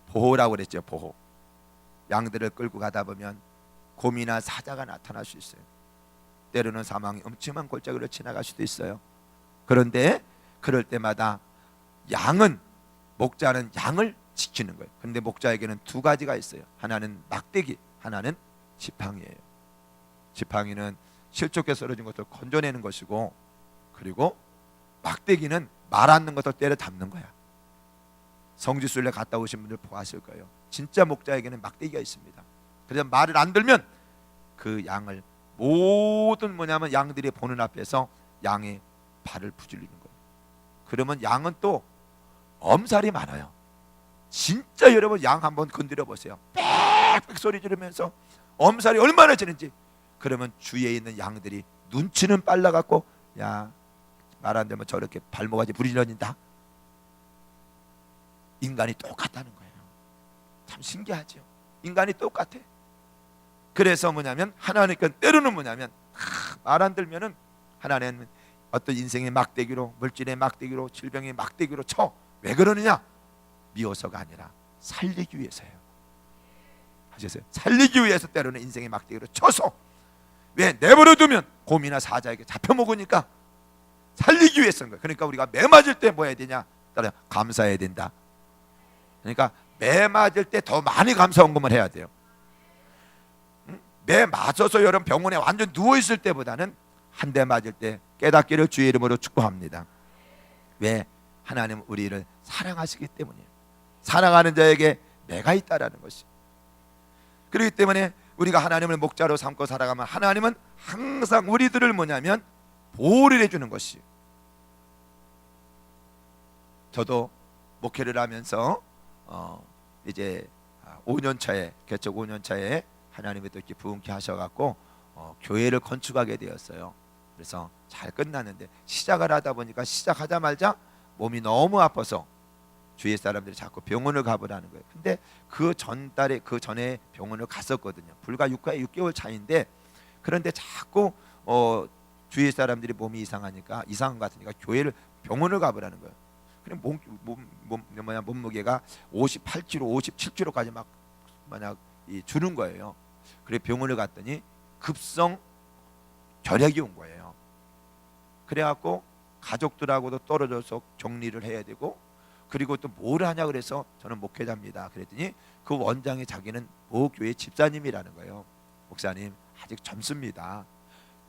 보호라고 그랬죠. 보호. 양들을 끌고 가다 보면 곰이나 사자가 나타날 수 있어요. 때로는 사망이 엄청난 골짜기로 지나갈 수도 있어요. 그런데 그럴 때마다 목자는 양을 지키는 거예요. 그런데 목자에게는 두 가지가 있어요. 하나는 막대기, 하나는 지팡이예요. 지팡이는 실족해 쓰러진 것을 건져내는 것이고, 그리고 막대기는 말 않는 것을 때려 잡는 거야. 성지순례 갔다 오신 분들 보았을 거예요. 진짜 목자에게는 막대기가 있습니다. 그래서 말을 안 들면 그 양을 모든 양들이 보는 앞에서 양의 발을 부질리는 거예요. 그러면 양은 또 엄살이 많아요. 진짜 여러분 양 한번 건드려 보세요. 빽빽 소리 지르면서 엄살이 얼마나 지는지. 그러면 주위에 있는 양들이 눈치는 빨라갖고 야, 말 안 되면 저렇게 발목까지 부리러진다. 인간이 똑같다는 거예요. 참 신기하죠. 인간이 똑같아. 그래서 하나님께 때로는 말 안 들면은 하나님은 어떤 인생의 막대기로, 물질의 막대기로, 질병의 막대기로 쳐. 왜 그러느냐? 미워서가 아니라 살리기 위해서예요. 하셨어요? 살리기 위해서 때로는 인생의 막대기로 쳐서, 왜 내버려 두면 곰이나 사자에게 잡혀 먹으니까 살리기 위해서인 거예요. 그러니까 우리가 매 맞을 때 뭐 해야 되냐? 따라 감사해야 된다. 그러니까 매 맞을 때 더 많이 감사헌금을 해야 돼요. 매 맞아서 여러분 병원에 완전 누워 있을 때보다는 한 대 맞을 때 깨닫기를 주의 이름으로 축복합니다. 왜? 하나님 우리를 사랑하시기 때문이에요. 사랑하는 자에게 매가 있다라는 것이. 그렇기 때문에 우리가 하나님을 목자로 삼고 살아가면 하나님은 항상 우리들을 보호를 해주는 것이. 저도 목회를 하면서 이제 5년 차에 개척 5년 차에 하나님이 또 이렇게 부흥케 하셔갖고 교회를 건축하게 되었어요. 그래서 잘 끝났는데 시작을 하다 보니까 시작하자마자 몸이 너무 아파서 주위의 사람들이 자꾸 병원을 가보라는 거예요. 근데 그 전에 병원을 갔었거든요. 불과 6개월 차인데, 그런데 자꾸 주위의 사람들이 몸이 이상한 것 같으니까 병원을 가보라는 거예요. 그냥 몸무게가 58kg, 57kg까지 주는 거예요. 그래 병원을 갔더니 급성 결핵이 온 거예요. 그래갖고 가족들하고도 떨어져서 격리를 해야 되고, 그리고 또 뭘 하냐 그래서 저는 목회자입니다. 그랬더니 그 원장이 자기는 모 교회 집사님이라는 거예요. 목사님 아직 젊습니다.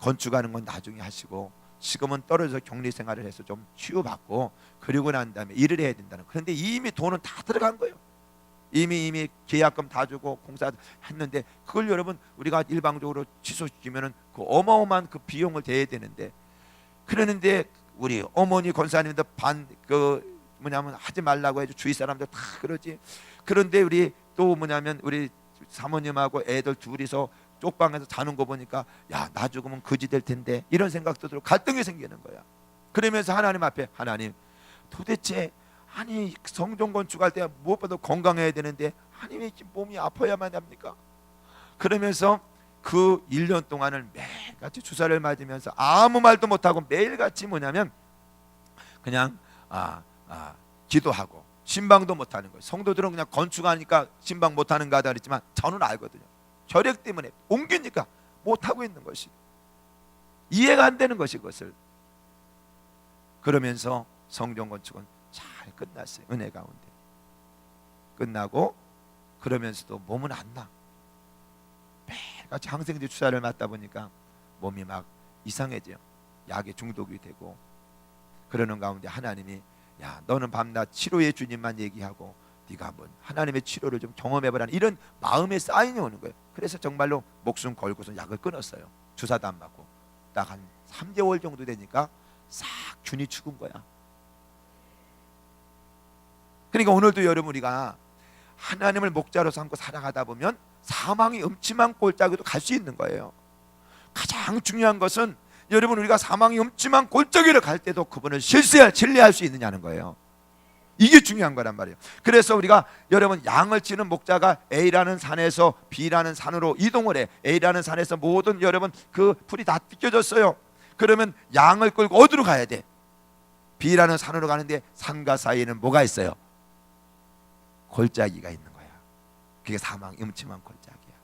건축하는 건 나중에 하시고 지금은 떨어져서 격리 생활을 해서 좀 치유받고 그리고 난 다음에 일을 해야 된다는. 그런데 이미 돈은 다 들어간 거예요. 이미 계약금 다 주고 공사 했는데 그걸 여러분 우리가 일방적으로 취소시키면은 그 어마어마한 그 비용을 대야 되는데, 그러는데 우리 어머니 권사님들 뭐냐면 하지 말라고 해도 주위 사람들 다 그러지. 그런데 우리 또 뭐냐면 우리 사모님하고 애들 둘이서 쪽방에서 자는 거 보니까 야, 나 죽으면 거지 될 텐데 이런 생각도 들고 갈등이 생기는 거야. 그러면서 하나님 앞에, 하나님 도대체 아니 성전 건축할 때 무엇보다 건강해야 되는데 하나님이 몸이 아파야만 합니까? 그러면서 그 1년 동안을 매일같이 주사를 맞으면서 아무 말도 못하고 매일같이 뭐냐면 그냥 기도하고 신방도 못하는 거예요. 성도들은 그냥 건축하니까 신방 못하는가 하다 그랬지만 저는 알거든요. 결핵 때문에 옮기니까 못하고 있는 것이 이해가 안 되는 것이, 그것을. 그러면서 성전 건축은 잘 끝났어요. 은혜 가운데 끝나고, 그러면서도 몸은 안 나. 매일같이 항생제 주사를 맞다 보니까 몸이 막 이상해져요. 약에 중독이 되고. 그러는 가운데 하나님이 야, 너는 밤낮 치료의 주님만 얘기하고 네가 한번 하나님의 치료를 좀 경험해보라는 이런 마음의 사인이 오는 거예요. 그래서 정말로 목숨 걸고서 약을 끊었어요. 주사도 안 맞고 딱 한 3개월 정도 되니까 싹 균이 죽은 거야. 그러니까 오늘도 여러분 우리가 하나님을 목자로 삼고 살아가다 보면 사망의 음침한 골짜기도 갈 수 있는 거예요. 가장 중요한 것은 여러분 우리가 사망의 음침한 골짜기를 갈 때도 그분을 신뢰할 수 있느냐는 거예요. 이게 중요한 거란 말이에요. 그래서 우리가 여러분 양을 치는 목자가 A라는 산에서 B라는 산으로 이동을 해. A라는 산에서 모든 여러분 그 풀이 다 뜯겨졌어요. 그러면 양을 끌고 어디로 가야 돼? B라는 산으로 가는데 산과 사이에는 뭐가 있어요? 골짜기가 있는 거야. 그게 사망의 음침한 골짜기야.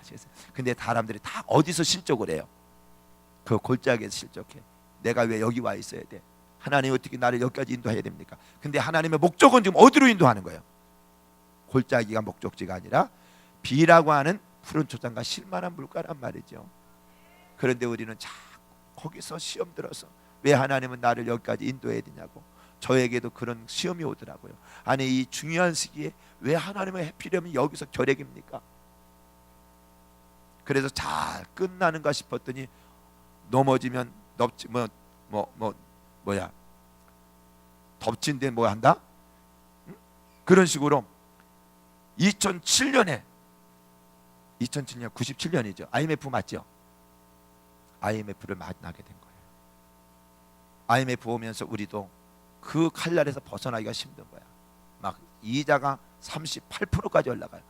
아시겠어요? 근데 사람들이 다 어디서 실족을 해요? 그 골짜기에서 실족해. 내가 왜 여기 와 있어야 돼? 하나님 어떻게 나를 여기까지 인도해야 됩니까? 근데 하나님의 목적은 지금 어디로 인도하는 거예요? 골짜기가 목적지가 아니라 비라고 하는 푸른 초장과 실만한 물가란 말이죠. 그런데 우리는 자꾸 거기서 시험 들어서 왜 하나님은 나를 여기까지 인도해야 되냐고. 저에게도 그런 시험이 오더라고요. 아니 이 중요한 시기에 왜 하나님의 해피렴이 여기서 결핵입니까? 그래서 잘 끝나는가 싶었더니 넘어지면 덮친데 뭐 한다? 응? 그런 식으로 2007년 97년이죠. IMF 맞죠? IMF를 만나게 된 거예요. IMF 오면서 우리도 그 칼날에서 벗어나기가 힘든 거야. 막 이자가 38%까지 올라가요.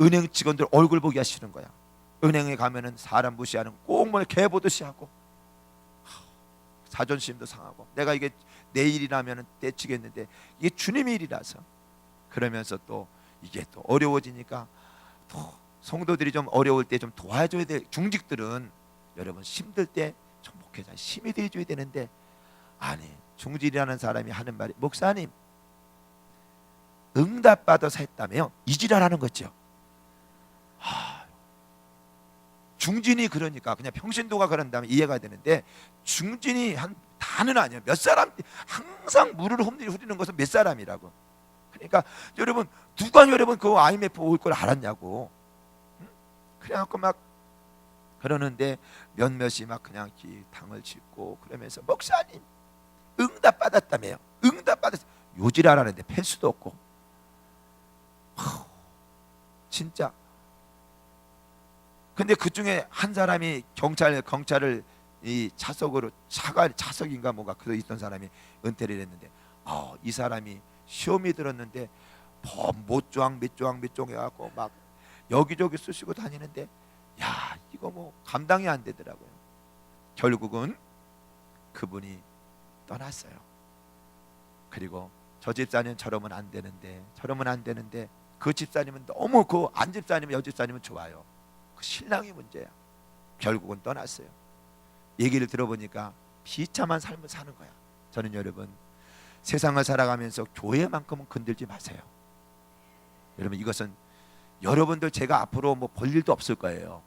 은행 직원들 얼굴 보기가 싫은 거야. 은행에 가면은 사람 무시하는 꼭 뭘 개 보듯이 하고 자존심도 상하고 내가 이게 내 일이라면 떼치겠는데 이게 주님의 일이라서. 그러면서 또 이게 또 어려워지니까 또 성도들이 좀 어려울 때 좀 도와줘야 돼. 중직들은 여러분 힘들 때 좀 목회자 힘이 돼줘야 되는데 아니 중직이라는 사람이 하는 말이 목사님 응답받아서 했다며요. 이지랄하는 거죠. 중진이 그러니까 그냥 평신도가 그런다면 이해가 되는데 중진이 한 다는 아니에요. 몇 사람 항상 물을 흐리는 것은 몇 사람이라고. 그러니까 여러분 누가 여러분 그 IMF 올 걸 알았냐고. 응? 그래갖고 막 그러는데 몇몇이 막 그냥 당을 짓고 그러면서 목사님 응답 받았다며요. 응답 받았어. 요지랄하는데 팰 수도 없고. 진짜. 근데 그 중에 한 사람이 경찰을 이 차석인가 뭐가 그 있던 사람이 은퇴를 했는데 이 사람이 시험이 들었는데 몇 조항 해갖고 막 여기저기 쓰시고 다니는데 야 이거 뭐 감당이 안 되더라고요. 결국은 그분이 떠났어요. 그리고 저 집사님 저러면 안 되는데 그 집사님은 너무 그 안 집사님은 여 집사님은 좋아요. 그 신랑이 문제야. 결국은 떠났어요. 얘기를 들어보니까 비참한 삶을 사는 거야. 저는 여러분 세상을 살아가면서 교회만큼은 건들지 마세요. 여러분, 이것은 여러분들 제가 앞으로 뭐 볼 일도 없을 거예요.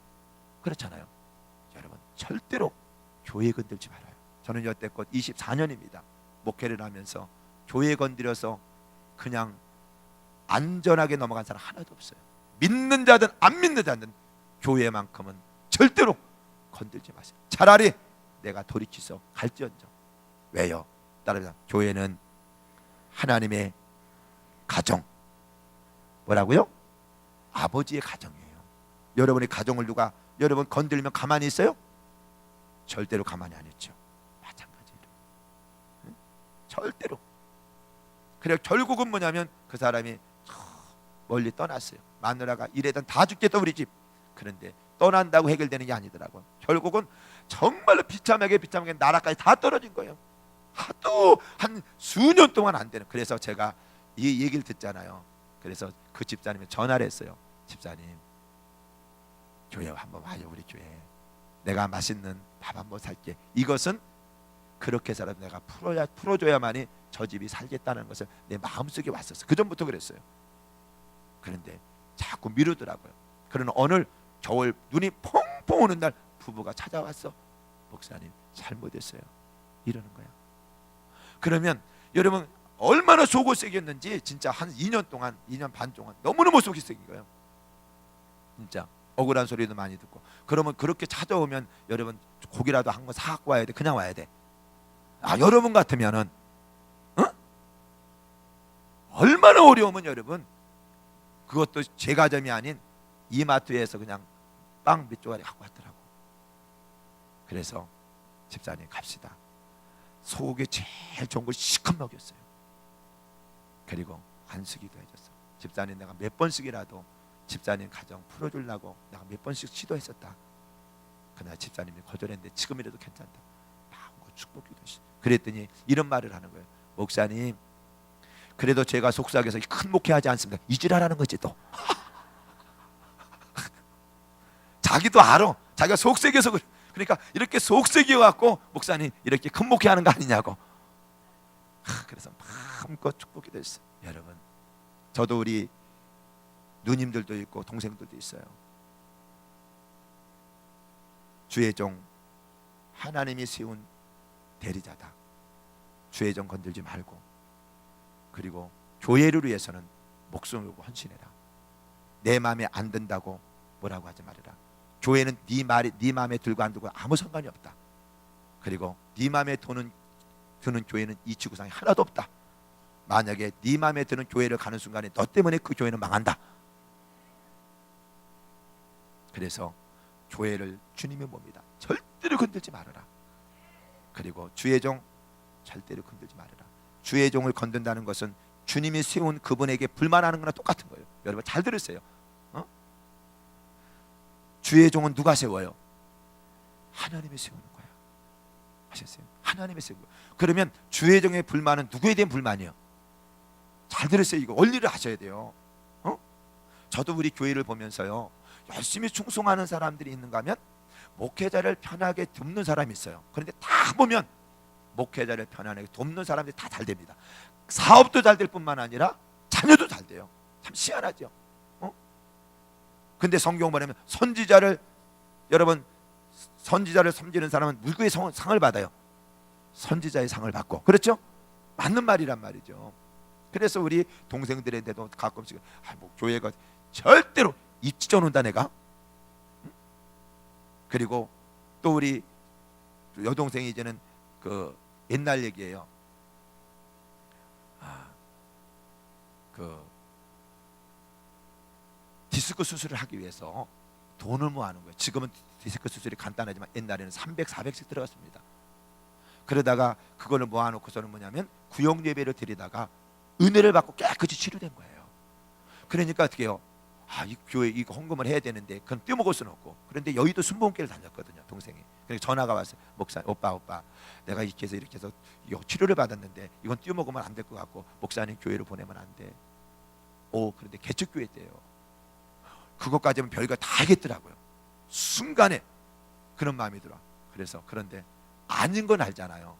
그렇잖아요. 여러분, 절대로 교회 건들지 말아요. 저는 여태껏 24년입니다. 목회를 하면서 교회 건드려서 그냥 안전하게 넘어간 사람 하나도 없어요. 믿는 자든 안 믿는 자든 교회만큼은 절대로 건들지 마세요. 차라리 내가 돌이키서 갈지언정. 왜요? 따라합니다. 교회는 하나님의 가정. 뭐라고요? 아버지의 가정이에요. 여러분의 가정을 누가 여러분 건들면 가만히 있어요? 절대로 가만히 안 있죠. 마찬가지로. 응? 절대로. 그래 결국은 뭐냐면 그 사람이 멀리 떠났어요. 마누라가 이래든 다 죽겠다 우리 집. 그런데 떠난다고 해결되는 게 아니더라고요. 결국은 정말로 비참하게 나라까지 다 떨어진 거예요. 하도 한 수년 동안 안 되는. 그래서 제가 이 얘기를 듣잖아요. 그래서 그 집사님이 전화를 했어요. 집사님, 교회 한번 와요. 우리 교회 내가 맛있는 밥 한번 살게. 이것은 그렇게 살아도 내가 풀어줘야만이 저 집이 살겠다는 것을 내 마음속에 왔었어요. 그 전부터 그랬어요. 그런데 자꾸 미루더라고요. 그러나 어느 겨울 눈이 펑펑 오는 날 부부가 찾아왔어. 목사님 잘못했어요. 이러는 거야. 그러면 여러분 얼마나 속을 새겼는지 진짜 한 2년 동안 2년 반 동안 너무너무 속이 새긴 거예요. 진짜 억울한 소리도 많이 듣고. 그러면 그렇게 찾아오면 여러분 고기라도 한 번 사갖고 와야 돼. 그냥 와야 돼. 아 여러분 같으면은 얼마나 어려우면 여러분 그것도 제 가점이 아닌 이마트에서 그냥 빵 몇 조각이 갖고 왔더라고. 그래서 집사님 갑시다. 소고기 제일 좋은 걸 시컷 먹였어요. 그리고 안 쓰기도 해줬어. 집사님 내가 몇 번씩이라도 집사님 가정 풀어주려고 내가 몇 번씩 시도했었다. 그러나 집사님이 거절했는데 지금이라도 괜찮다. 마음껏 축복기도 했어. 그랬더니 이런 말을 하는 거예요. 목사님 그래도 제가 속삭여서 큰 목회하지 않습니다. 이지랄하는 거지 또. 자기도 알아. 자기가 속삭여서 그래. 그러니까 이렇게 속삭여 갖고 목사님 이렇게 큰 목회하는 거 아니냐고. 그래서 마음껏 축복기도 했어. 여러분 저도 우리 누님들도 있고 동생들도 있어요. 주의 종 하나님이 세운 대리자다. 주의 종 건들지 말고 그리고 교회를 위해서는 목숨을 걸고 헌신해라. 내 마음에 안 든다고 뭐라고 하지 말아라. 교회는 네 말이 네 마음에 들고 안 들고 아무 상관이 없다. 그리고 네 마음에 드는 교회는 이 지구상에 하나도 없다. 만약에 네 마음에 드는 교회를 가는 순간에 너 때문에 그 교회는 망한다. 그래서 교회를 주님의 몸이다. 절대로 건들지 말아라. 그리고 주의 종 절대로 건들지 말아라. 주의 종을 건든다는 것은 주님이 세운 그분에게 불만하는 거나 똑같은 거예요. 여러분 잘 들으세요. 주의 종은 누가 세워요? 하나님이 세우는 거야. 아셨어요? 하나님이 세우는 거야. 그러면 주의 종의 불만은 누구에 대한 불만이에요? 잘 들으세요. 이거 원리를 하셔야 돼요. 저도 우리 교회를 보면서요 열심히 충성하는 사람들이 있는가 하면 목회자를 편하게 돕는 사람이 있어요. 그런데 다 보면 목회자를 편안하게 돕는 사람들이 다 잘 됩니다. 사업도 잘 될 뿐만 아니라 자녀도 잘 돼요. 참 희한하죠. 근데 성경 보면 선지자를 여러분 선지자를 섬기는 사람은 누구의 상을 받아요? 선지자의 상을 받고. 그렇죠? 맞는 말이란 말이죠. 그래서 우리 동생들한테도 가끔씩 뭐 교회가 절대로 입 찢어놓는다 내가. 그리고 또 우리 여동생이 이제는 그 옛날 얘기예요. 그 디스크 수술을 하기 위해서 돈을 모아놓은 거예요. 지금은 디스크 수술이 간단하지만 옛날에는 300, 400씩 들어갔습니다. 그러다가 그거를 모아놓고서는 뭐냐면 구역 예배를 드리다가 은혜를 받고 깨끗이 치료된 거예요. 그러니까 어떻게 해요? 이 교회 이거 헌금을 해야 되는데 그건 떼먹을 수는 없고. 그런데 여의도 순복음교회를 다녔거든요, 동생이. 그래서 전화가 왔어요. 목사, 오빠, 내가 이렇게 해서 치료를 받았는데 이건 떼먹으면 안 될 것 같고 목사님 교회로 보내면 안 돼. 그런데 개척교회 때요. 그것까지는 별거 다 하겠더라고요. 순간에 그런 마음이 들어. 그래서 그런데 아닌 건 알잖아요.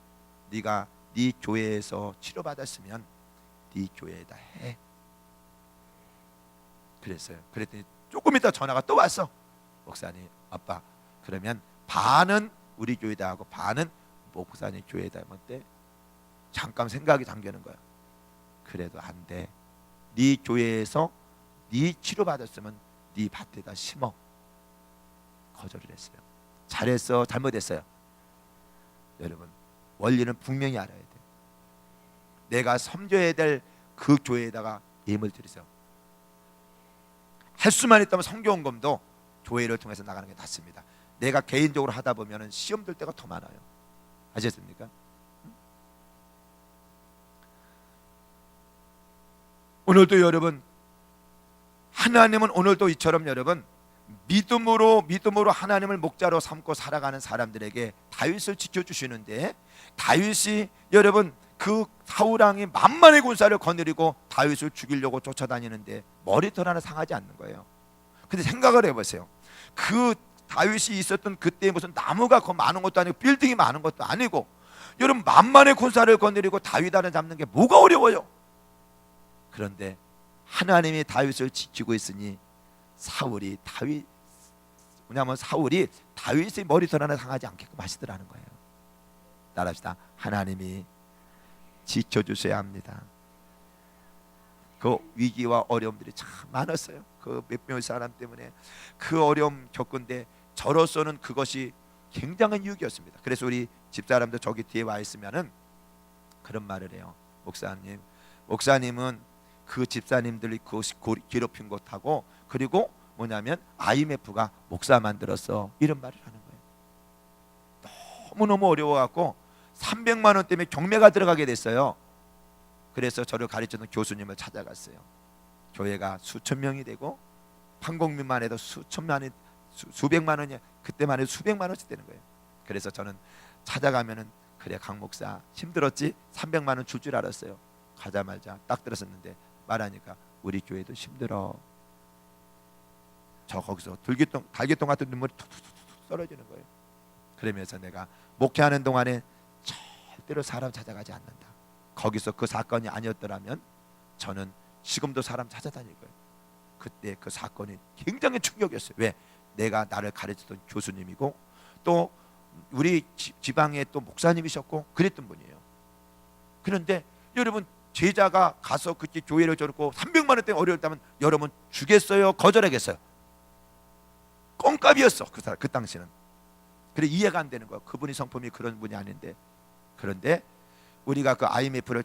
네가 네 교회에서 치료받았으면 네 교회에다 해. 그랬어요. 그랬더니 조금 있다 전화가 또 왔어. 목사님, 아빠, 그러면 반은 우리 교회다 하고 반은 목사님 교회다 하면 때 잠깐 생각이 잠기는 거야. 그래도 안 돼. 네 교회에서 네 치료받았으면 네 밭에다 심어. 거절을 했어요. 잘했어, 잘못했어요? 여러분, 원리는 분명히 알아야 돼. 내가 섬겨야 될 그 교회에다가 예물 드리세요. 할 수만 있다면 성교원금도 교회를 통해서 나가는 게 낫습니다. 내가 개인적으로 하다 보면 시험 들 때가 더 많아요. 아셨습니까? 오늘도 여러분, 하나님은 오늘도 이처럼 여러분 믿음으로 하나님을 목자로 삼고 살아가는 사람들에게 다윗을 지켜주시는데, 다윗이 여러분 그 사울왕이 만만의 군사를 거느리고 다윗을 죽이려고 쫓아다니는데 머리털 하나 상하지 않는 거예요. 근데 생각을 해보세요. 그 다윗이 있었던 그때 무슨 나무가 많은 것도 아니고 빌딩이 많은 것도 아니고, 여러분 만만의 군사를 거느리고 다윗 하나 잡는 게 뭐가 어려워요? 그런데 하나님이 다윗을 지키고 있으니 사울이 다윗의 머리털 하나 상하지 않게끔 하시더라는 거예요. 따라합시다. 하나님이 지켜주셔야 합니다. 그 위기와 어려움들이 참 많았어요. 그 몇몇 사람 때문에 그 어려움 겪은데 저로서는 그것이 굉장한 유익이었습니다. 그래서 우리 집사람도 저기 뒤에 와 있으면은 그런 말을 해요. 목사님은 그 집사님들이 그 괴롭힌 것하고, 그리고 뭐냐면 IMF가 목사 만들었어, 이런 말을 하는 거예요. 너무너무 어려워갖고 300만 원 때문에 경매가 들어가게 됐어요. 그래서 저를 가르치는 교수님을 찾아갔어요. 교회가 수천 명이 되고 판공비만 해도 수백만 원이, 그때만 해도 수백만 원씩 되는 거예요. 그래서 저는 찾아가면은, 그래 강 목사 힘들었지? 300만 원 줄 줄 알았어요. 가자마자 딱 들었었는데 말하니까 우리 교회도 힘들어. 저 거기서 달걀똥 같은 눈물이 툭툭툭 떨어지는 거예요. 그러면서 내가 목회하는 동안에 절대로 사람 찾아가지 않는다. 거기서 그 사건이 아니었더라면 저는 지금도 사람 찾아다닐 거예요. 그때 그 사건이 굉장히 충격이었어요. 왜? 내가 나를 가르치던 교수님이고 또 우리 지방에 또 목사님이셨고 그랬던 분이에요. 그런데 여러분, 제자가 가서 그때 교회를 저렇고 300만 원 때문에 어려웠다면 여러분 주겠어요? 거절하겠어요? 껌값이었어 그 당시는. 그래 이해가 안 되는 거야. 그분이 성품이 그런 분이 아닌데. 그런데 우리가 그 IMF를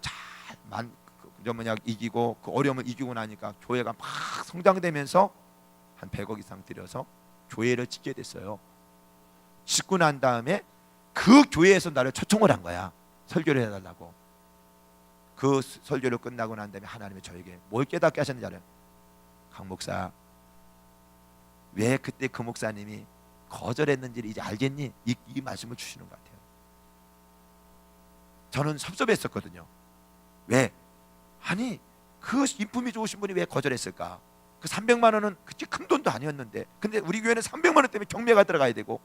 이기고 그 어려움을 이기고 나니까 교회가 막 성장되면서 한 100억 이상 들여서 교회를 짓게 됐어요. 짓고 난 다음에 그 교회에서 나를 초청을 한 거야. 설교를 해달라고. 그 설교를 끝나고 난 다음에 하나님이 저에게 뭘 깨닫게 하셨는지 알아요? 강 목사, 왜 그때 그 목사님이 거절했는지를 이제 알겠니? 이 말씀을 주시는 것 같아요. 저는 섭섭했었거든요. 왜? 아니 그 인품이 좋으신 분이 왜 거절했을까? 그 300만 원은 그렇게 큰 돈도 아니었는데, 근데 우리 교회는 300만 원 때문에 경매가 들어가야 되고.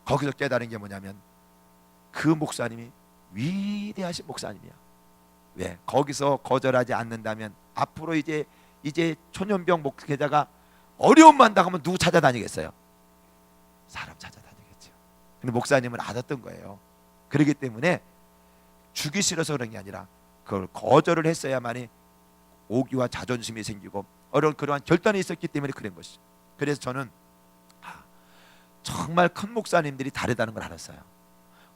거기서 깨달은 게 뭐냐면 그 목사님이 위대하신 목사님이야. 왜? 거기서 거절하지 않는다면 앞으로 이제 초년병 목회자가 어려움만 당하면 누구 찾아다니겠어요? 사람 찾아다니겠죠. 근데 목사님은 알았던 거예요. 그렇기 때문에 주기 싫어서 그런 게 아니라 그걸 거절을 했어야만이 오기와 자존심이 생기고 그러한 결단이 있었기 때문에 그런 것이죠. 그래서 저는 정말 큰 목사님들이 다르다는 걸 알았어요.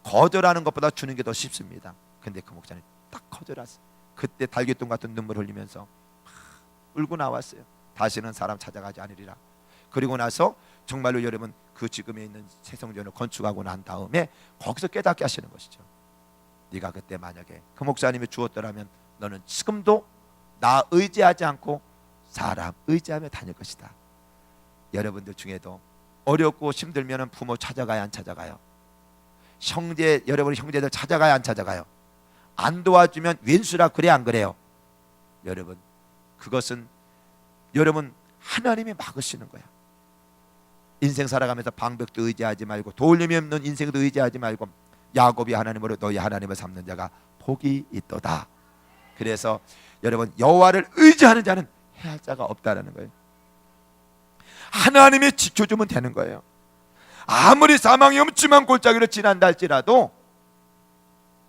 거절하는 것보다 주는 게 더 쉽습니다. 근데 그 목사님 딱 거절했어요. 그때 달걀똥 같은 눈물 흘리면서 울고 나왔어요. 다시는 사람 찾아가지 않으리라. 그리고 나서 정말로 여러분 그 지금에 있는 새성전을 건축하고 난 다음에 거기서 깨닫게 하시는 것이죠. 네가 그때 만약에 그 목사님이 주었더라면 너는 지금도 나 의지하지 않고 사람 의지하며 다닐 것이다. 여러분들 중에도 어렵고 힘들면 부모 찾아가야 안 찾아가요? 여러분의 형제들 찾아가야 안 찾아가요? 안 도와주면 왼수라 그래 안 그래요? 여러분 그것은 여러분 하나님이 막으시는 거야. 인생 살아가면서 방백도 의지하지 말고 도울림이 없는 인생도 의지하지 말고 야곱이 하나님으로 너희 하나님을 삼는 자가 복이 있도다. 그래서 여러분 여호와를 의지하는 자는 해할 자가 없다라는 거예요. 하나님이 지켜주면 되는 거예요. 아무리 사망이 엄침한 골짜기를 지난다 할지라도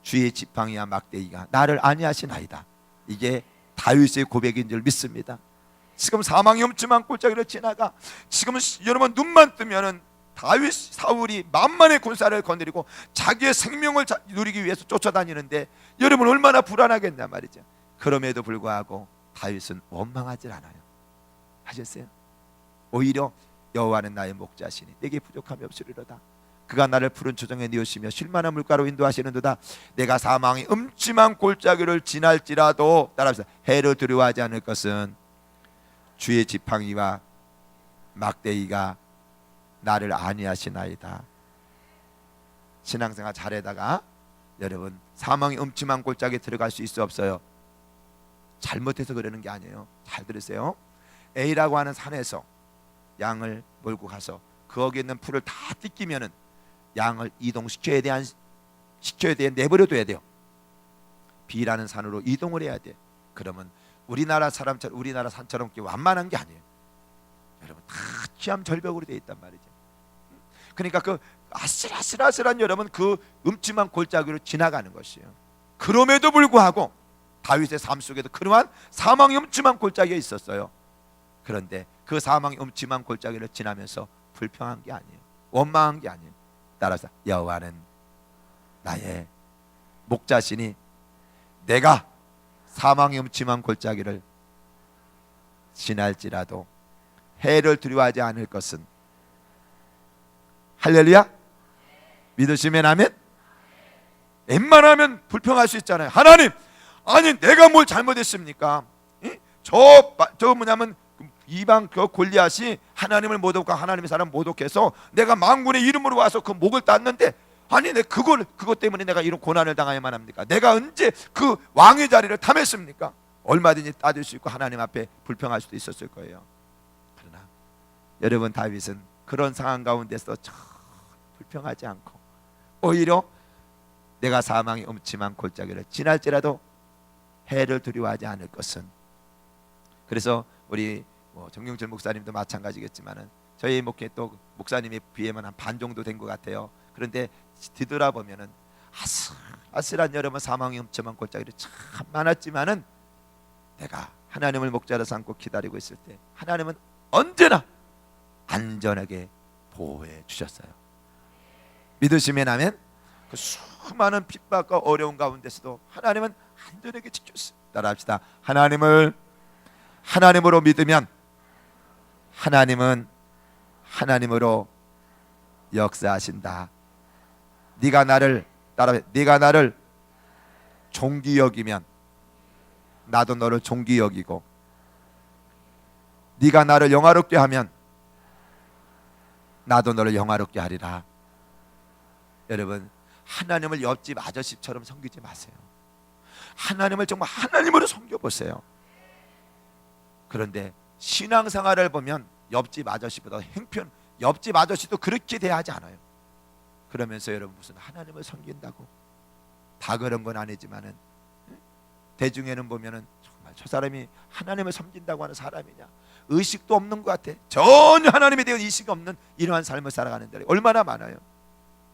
주의 지팡이와 막대기가 나를 안위하시나이다. 이게 다윗의 고백인 줄 믿습니다. 지금 사망이 엄침한 골짜기를 지나가 지금 여러분 눈만 뜨면은 다윗 사울이 만만의 군사를 거느리고 자기의 생명을 누리기 위해서 쫓아다니는데 여러분 얼마나 불안하겠냐 말이죠. 그럼에도 불구하고 다윗은 원망하지 않아요. 하셨어요? 오히려 여호와는 나의 목자시니 내게 부족함이 없으리로다. 그가 나를 푸른 초정에 뉘우시며 쉴만한 물가로 인도하시는도다. 내가 사망의 음침한 골짜기를 지날지라도 따라합시다. 해를 두려워하지 않을 것은 주의 지팡이와 막대기가 나를 안위하시나이다. 신앙생활 잘하다가 여러분 사망의 음침한 골짜기에 들어갈 수 있어 없어요? 잘못해서 그러는 게 아니에요. 잘 들으세요. A라고 하는 산에서 양을 몰고 가서 거기에 있는 풀을 다 뜯기면은 양을 이동시켜야 돼, 내버려둬야 돼요. B라는 산으로 이동을 해야 돼. 그러면 우리나라 사람처럼 우리나라 산처럼 완만한 게 아니에요. 여러분 다 취함절벽으로 되어 있단 말이죠. 그러니까 그 아슬아슬한 여러분 그 음침한 골짜기로 지나가는 것이에요. 그럼에도 불구하고 다윗의 삶 속에도 그러한 사망의 음침한 골짜기가 있었어요. 그런데 그 사망의 음침한 골짜기를 지나면서 불평한 게 아니에요. 원망한 게 아니에요. 따라서 여호와는 나의 목자시니 내가 사망의 음침한 골짜기를 지날지라도 해를 두려워하지 않을 것은 할렐루야. 믿으시면 아멘. 웬만하면 불평할 수 있잖아요. 하나님, 아니 내가 뭘 잘못했습니까? 저 뭐냐면 이방 그 골리앗이 하나님을 모독하고 하나님의 사람 모독해서 내가 만군의 이름으로 와서 그 목을 땄는데 아니 내 그것 때문에 내가 이런 고난을 당해야만 합니까? 내가 언제 그 왕의 자리를 탐했습니까? 얼마든지 따질 수 있고 하나님 앞에 불평할 수도 있었을 거예요. 그러나 여러분 다윗은 그런 상황 가운데서 참 불평하지 않고 오히려 내가 사망의 음침한 골짜기를 지날지라도 해를 두려워하지 않을 것은. 그래서 우리 정경철 목사님도 마찬가지겠지만은 저희 목회 또 목사님에 비하면 한 반 정도 된 것 같아요. 그런데 뒤돌아보면은 아슬아슬한 여러분 사망의 음침한 골짜기를 참 많았지만은 내가 하나님을 목자로 삼고 기다리고 있을 때 하나님은 언제나 안전하게 보호해 주셨어요. 믿으시면 아멘. 그 수많은 핍박과 어려운 가운데서도 하나님은 안전하게 지켰어요. 따라합시다. 하나님을 하나님으로 믿으면 하나님은 하나님으로 역사하신다. 네가 나를 종기 여기면 나도 너를 종기 여기고 네가 나를 영화롭게 하면 나도 너를 영화롭게 하리라. 여러분 하나님을 옆집 아저씨처럼 섬기지 마세요. 하나님을 정말 하나님으로 섬겨보세요. 그런데 신앙생활을 보면 옆집 아저씨보다 행편, 옆집 아저씨도 그렇게 대하지 않아요. 그러면서 여러분 무슨 하나님을 섬긴다고 다 그런 건 아니지만은 대중에는 보면은 정말 저 사람이 하나님을 섬긴다고 하는 사람이냐, 의식도 없는 것 같아. 전혀 하나님에 대한 의식이 없는 이러한 삶을 살아가는 데가 얼마나 많아요.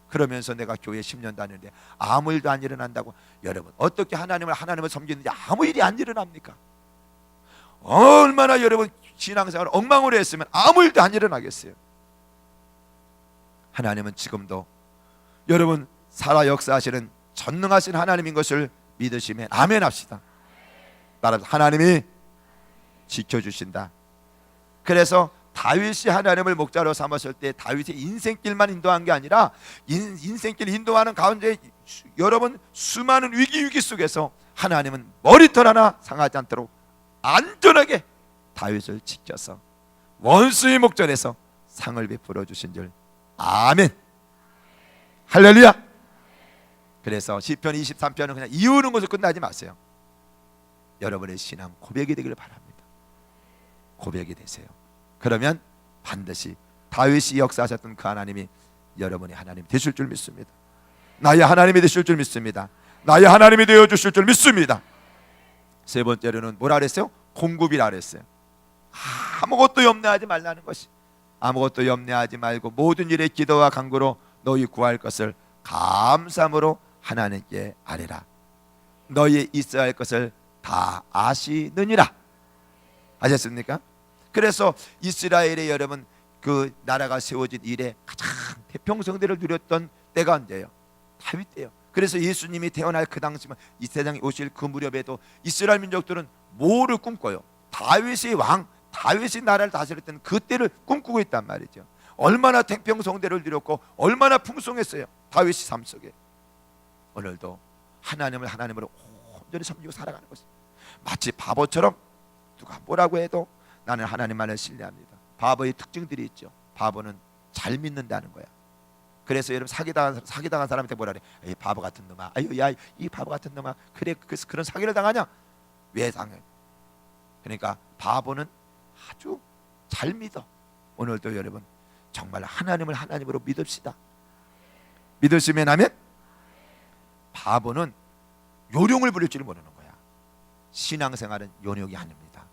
그러면서 내가 교회 10년 다니는데 아무 일도 안 일어난다고. 여러분 어떻게 하나님을 섬기는지 아무 일이 안 일어납니까? 얼마나 여러분 신앙생활을 엉망으로 했으면 아무 일도 안 일어나겠어요. 하나님은 지금도 여러분 살아 역사하시는 전능하신 하나님인 것을 믿으시면 아멘 합시다. 따라서 하나님이 지켜주신다. 그래서 다윗이 하나님을 목자로 삼았을 때 다윗의 인생길만 인도한 게 아니라 인생길 인도하는 가운데 여러분 수많은 위기 속에서 하나님은 머리털 하나 상하지 않도록 안전하게 다윗을 지켜서 원수의 목전에서 상을 베풀어 주신 줄 아멘. 할렐루야. 그래서 시편 23편은 그냥 이유는 것으로 끝나지 마세요. 여러분의 신앙 고백이 되기를 바랍니다. 고백이 되세요. 그러면 반드시 다윗이 역사하셨던 그 하나님이 여러분의 하나님 되실 줄 믿습니다. 나의 하나님이 되실 줄 믿습니다. 나의 하나님이 되어 주실 줄 믿습니다. 세 번째로는 뭐라 그랬어요? 공급이라 그랬어요. 아무것도 염려하지 말라는 것이, 아무것도 염려하지 말고 모든 일에 기도와 간구로 너희 구할 것을 감사함으로 하나님께 아뢰라. 너희 있어야 할 것을 다 아시느니라. 아셨습니까? 그래서 이스라엘의 여러분 그 나라가 세워진 이래 가장 태평성대를 누렸던 때가 언제예요? 다윗 때요. 그래서 예수님이 태어날 그 당시만 이 세상에 오실 그 무렵에도 이스라엘 민족들은 뭐를 꿈꿔요? 다윗의 왕, 다윗의 나라를 다스렸던 그때를 꿈꾸고 있단 말이죠. 얼마나 태평성대를 누렸고 얼마나 풍성했어요, 다윗의 삶 속에. 오늘도 하나님을 하나님으로 온전히 섬기고 살아가는 것이, 마치 바보처럼 누가 뭐라고 해도 나는 하나님만을 신뢰합니다. 바보의 특징들이 있죠. 바보는 잘 믿는다는 거야. 그래서 여러분 사기당한 사람한테 뭐라 그래? 이 바보 같은 놈아, 아유 야 이 바보 같은 놈아, 그래 그런 사기를 당하냐? 왜 당해? 그러니까 바보는 아주 잘 믿어. 오늘도 여러분 정말 하나님을 하나님으로 믿읍시다. 믿으시면 하면 바보는 요령을 부릴 줄 모르는 거야. 신앙생활은 요령이 아닙니다.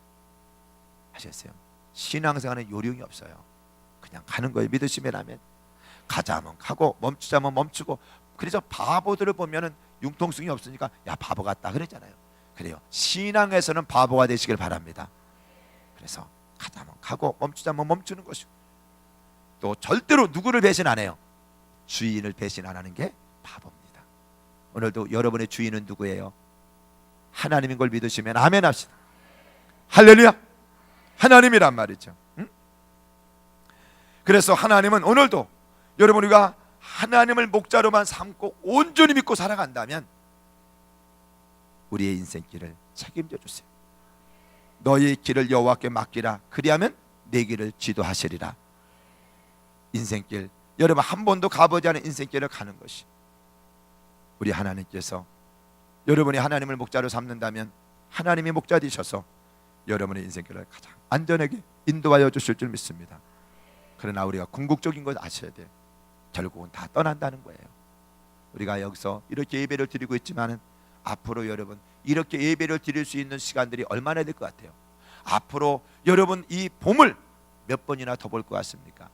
아셨어요? 신앙생활은 요령이 없어요. 그냥 가는 거예요. 믿으시면 하면. 가자면 가고 멈추자면 멈추고. 그래서 바보들을 보면은 융통성이 없으니까 야 바보 같다 그랬잖아요. 그래요. 신앙에서는 바보가 되시길 바랍니다. 그래서 가자면 가고 멈추자면 멈추는 것이고, 또 절대로 누구를 배신 안 해요. 주인을 배신 안 하는 게 바보입니다. 오늘도 여러분의 주인은 누구예요? 하나님인 걸 믿으시면 아멘 합시다. 할렐루야. 하나님이란 말이죠. 응? 그래서 하나님은 오늘도 여러분 우리가 하나님을 목자로만 삼고 온전히 믿고 살아간다면 우리의 인생길을 책임져 주세요. 너희의 길을 여호와께 맡기라. 그리하면 내 길을 지도하시리라. 인생길, 여러분 한 번도 가보지 않은 인생길을 가는 것이, 우리 하나님께서 여러분이 하나님을 목자로 삼는다면 하나님이 목자 되셔서 여러분의 인생길을 가장 안전하게 인도하여 주실 줄 믿습니다. 그러나 우리가 궁극적인 것 아셔야 돼요. 결국은 다 떠난다는 거예요. 우리가 여기서 이렇게 예배를 드리고 있지만은 앞으로 여러분 이렇게 예배를 드릴 수 있는 시간들이 얼마나 될 것 같아요? 앞으로 여러분 이 봄을 몇 번이나 더 볼 것 같습니까?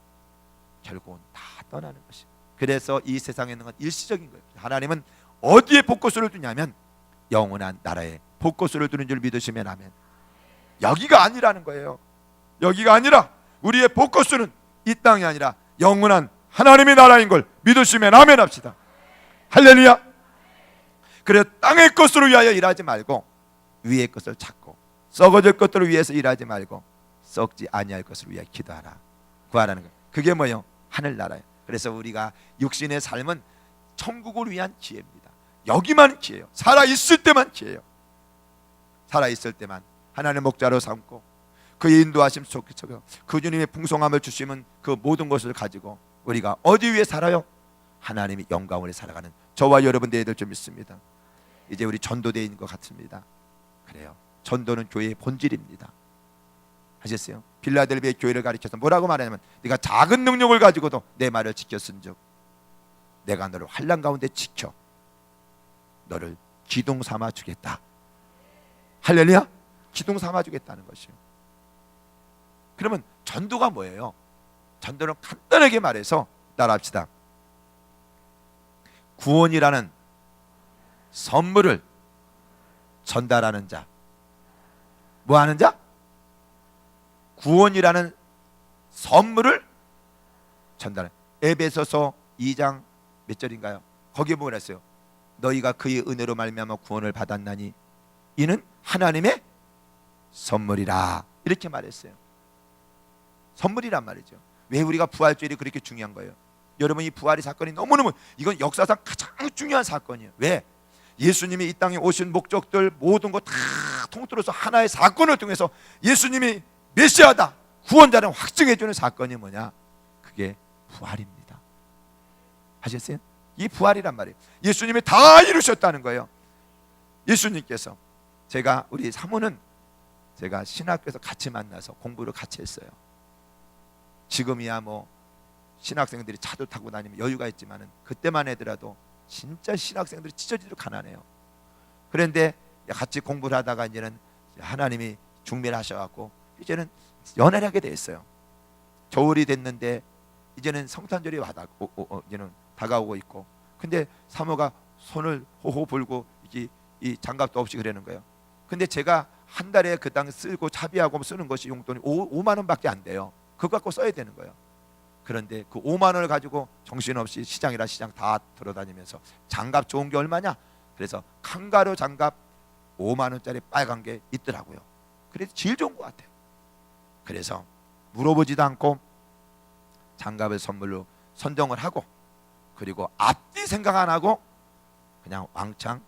결국은 다 떠나는 것이. 그래서 이 세상에 있는 건 일시적인 거예요. 하나님은 어디에 복고수를 두냐면 영원한 나라에 복고수를 두는 줄 믿으시면 아멘. 여기가 아니라는 거예요. 여기가 아니라 우리의 복고수는 이 땅이 아니라 영원한 하나님의 나라인 걸 믿으시면 아멘 합시다. 할렐루야. 그래 땅의 것으로 위하여 일하지 말고 위의 것을 찾고, 썩어질 것들을 위해서 일하지 말고 썩지 아니할 것을 위하여 기도하라. 구하라는 거예요. 그게 뭐예요? 하늘나라예요. 그래서 우리가 육신의 삶은 천국을 위한 기회입니다. 여기만 기회예요. 살아있을 때만 기회예요. 살아있을 때만 하나님의 목자로 삼고 그의 인도하심 속에서 그 주님의 풍성함을 주시면 그 모든 것을 가지고 우리가 어디 위에 살아요? 하나님이 영광으로 살아가는 저와 여러분 되어야 될 줄 믿습니다. 이제 우리 전도대인 것 같습니다. 그래요. 전도는 교회의 본질입니다. 하셨어요? 빌라델비의 교회를 가리켜서 뭐라고 말하냐면 네가 작은 능력을 가지고도 내 말을 지켰은즉 내가 너를 환난 가운데 지켜 너를 기둥 삼아 주겠다. 할렐루야. 기둥 삼아 주겠다는 것이요. 그러면 전도가 뭐예요? 전도는 간단하게 말해서 따라합시다. 구원이라는 선물을 전달하는 자. 뭐 하는 자? 구원이라는 선물을 전달해. 에베소서 2장 몇 절인가요? 거기에 뭐라 했어요? 너희가 그의 은혜로 말미암아 구원을 받았나니 이는 하나님의 선물이라. 이렇게 말했어요. 선물이란 말이죠. 왜 우리가 부활절이 그렇게 중요한 거예요? 여러분 이 부활의 사건이 너무너무 이건 역사상 가장 중요한 사건이에요. 왜? 예수님이 이 땅에 오신 목적들 모든 거 다 통틀어서 하나의 사건을 통해서 예수님이 메시아다, 구원자를 확증해 주는 사건이 뭐냐? 그게 부활입니다. 하셨어요? 이 부활이란 말이에요. 예수님이 다 이루셨다는 거예요. 예수님께서, 제가 우리 사모는 제가 신학교에서 같이 만나서 공부를 같이 했어요. 지금이야 뭐 신학생들이 차도 타고 다니면 여유가 있지만은 그때만 해더라도 진짜 신학생들이 찢어지도록 가난해요. 그런데 같이 공부를 하다가 이제는 하나님이 중매를 하셔갖고 이제는 연애를 하게 돼 있어요. 겨울이 됐는데 이제는 성탄절이 이제는 다가오고 있고, 근데 사모가 손을 호호 불고 이 장갑도 없이 그러는 거예요. 근데 제가 한 달에 그 당 쓰고 차비하고 쓰는 것이 용돈이 5만 원밖에 안 돼요. 그거 갖고 써야 되는 거예요. 그런데 그 5만 원을 가지고 정신없이 시장이라 시장 다 돌아다니면서 장갑 좋은 게 얼마냐? 그래서 칸가루 장갑 5만 원짜리 빨간 게 있더라고요. 그래서 제일 좋은 것 같아요. 그래서 물어보지도 않고 장갑을 선물로 선정을 하고, 그리고 앞뒤 생각 안 하고 그냥 왕창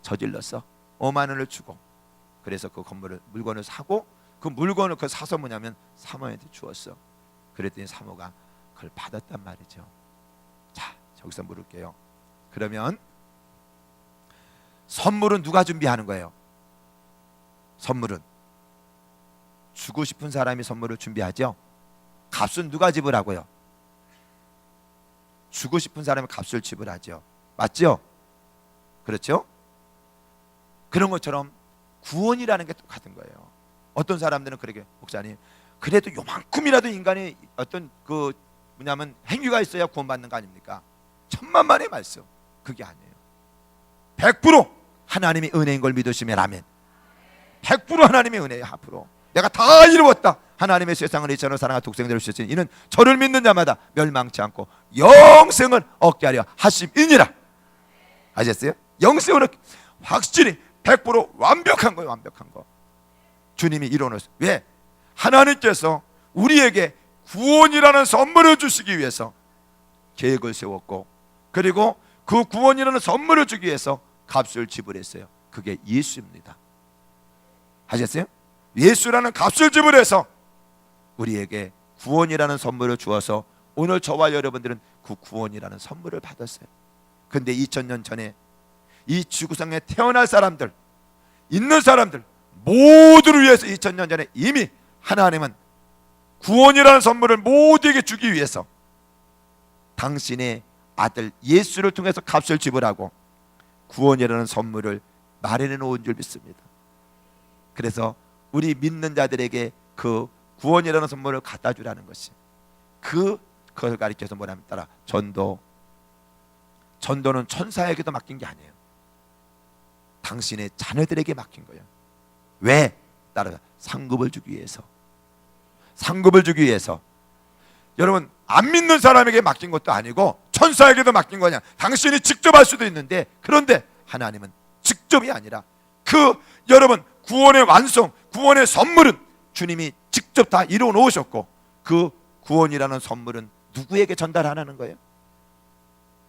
저질렀어. 5만 원을 주고, 그래서 그 물건을 사고, 그 물건을 사서 뭐냐면 사모한테 주었어. 그랬더니 사모가 그걸 받았단 말이죠. 자, 여기서 물을게요. 그러면 선물은 누가 준비하는 거예요? 선물은 주고 싶은 사람이 선물을 준비하죠. 값은 누가 지불하고요? 주고 싶은 사람이 값을 지불하죠. 맞죠? 그렇죠? 그런 것처럼 구원이라는 게 똑같은 거예요. 어떤 사람들은 그러게, 목사님 그래도 요만큼이라도 인간이 어떤 뭐냐면 행위가 있어야 구원받는 거 아닙니까? 천만만의 말씀. 그게 아니에요. 100% 하나님의 은혜인 걸 믿으시면 아멘. 100% 하나님의 은혜예요. 앞으로 내가 다 이루었다. 하나님의 세상을 이처럼 사랑하 독생자를 주셨으니 이는 저를 믿는 자마다 멸망치 않고 영생을 얻게 하려 하심이니라. 아셨어요? 영생을 확실히 100% 완벽한 거예요. 완벽한 거. 주님이 이루어놓으셨어요. 왜? 하나님께서 우리에게 구원이라는 선물을 주시기 위해서 계획을 세웠고, 그리고 그 구원이라는 선물을 주기 위해서 값을 지불했어요. 그게 예수입니다. 아셨어요? 예수라는 값을 지불해서 우리에게 구원이라는 선물을 주어서 오늘 저와 여러분들은 그 구원이라는 선물을 받았어요. 근데 2000년 전에 이 지구상에 태어날 사람들, 있는 사람들 모두를 위해서 2000년 전에 이미 하나님은 구원이라는 선물을 모두에게 주기 위해서 당신의 아들 예수를 통해서 값을 지불하고 구원이라는 선물을 마련해 놓은 줄 믿습니다. 그래서 우리 믿는 자들에게 그 구원이라는 선물을 갖다 주라는 것이, 그것을 가리켜서 뭐냐면 따라 전도는 천사에게도 맡긴 게 아니에요. 당신의 자녀들에게 맡긴 거예요. 왜? 따라 상급을 주기 위해서. 상급을 주기 위해서. 여러분, 안 믿는 사람에게 맡긴 것도 아니고 천사에게도 맡긴 거냐. 당신이 직접 할 수도 있는데, 그런데 하나님은 직접이 아니라 여러분 구원의 완성, 구원의 선물은 주님이 직접 다 이루어 놓으셨고, 그 구원이라는 선물은 누구에게 전달하라는 거예요?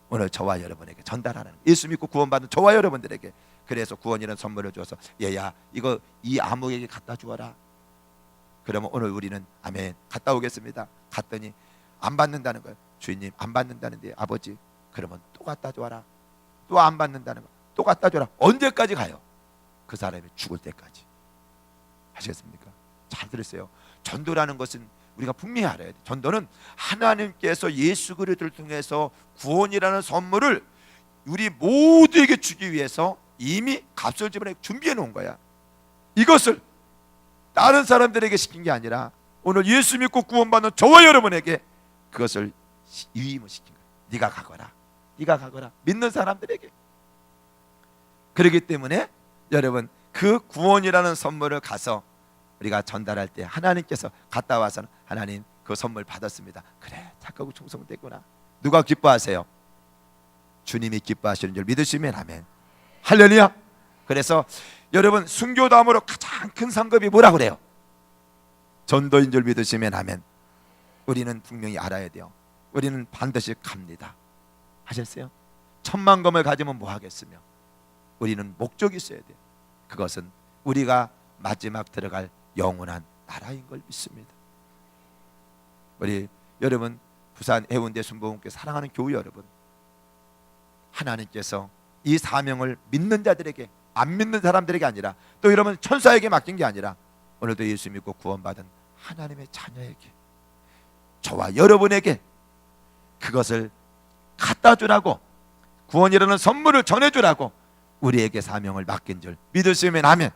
오늘 저와 여러분에게 전달하는 거예요. 예수 믿고 구원받은 저와 여러분들에게. 그래서 구원이라는 선물을 주어서 얘야 이거 이 아무에게 갖다 주어라. 그러면 오늘 우리는 아멘 갔다 오겠습니다. 갔더니 안 받는다는 거예요. 주인님 안 받는다는데 아버지, 그러면 또 갖다 줘라. 또 안 받는다는 거예요. 또 갖다 줘라. 언제까지 가요? 그 사람이 죽을 때까지. 아시겠습니까? 잘 들으세요. 전도라는 것은 우리가 분명히 알아야 돼. 전도는 하나님께서 예수 그리스도를 통해서 구원이라는 선물을 우리 모두에게 주기 위해서 이미 값을 지불해 준비해 놓은 거야. 이것을 다른 사람들에게 시킨 게 아니라 오늘 예수 믿고 구원받는 저와 여러분에게 그것을 위임을 시킨 거야. 네가 가거라. 네가 가거라. 믿는 사람들에게. 그렇기 때문에 여러분 그 구원이라는 선물을 가서 우리가 전달할 때 하나님께서 갔다 와서는 하나님 그 선물 받았습니다. 그래 착하고 충성됐구나. 누가 기뻐하세요? 주님이 기뻐하시는 줄 믿으시면 아멘. 할렐루야. 그래서 여러분 순교다음으로 가장 큰 상급이 뭐라 그래요? 전도인 줄 믿으시면 아멘. 우리는 분명히 알아야 돼요. 우리는 반드시 갑니다. 하셨어요? 천만금을 가지면 뭐 하겠으며 우리는 목적이 있어야 돼요. 그것은 우리가 마지막 들어갈 영원한 나라인 걸 믿습니다. 우리 여러분 부산 해운대 순복음교회 사랑하는 교우 여러분, 하나님께서 이 사명을 믿는 자들에게, 안 믿는 사람들에게 아니라, 또 여러분 천사에게 맡긴 게 아니라 오늘도 예수 믿고 구원받은 하나님의 자녀에게, 저와 여러분에게 그것을 갖다 주라고, 구원이라는 선물을 전해주라고 우리에게 사명을 맡긴 줄 믿으시면 아멘.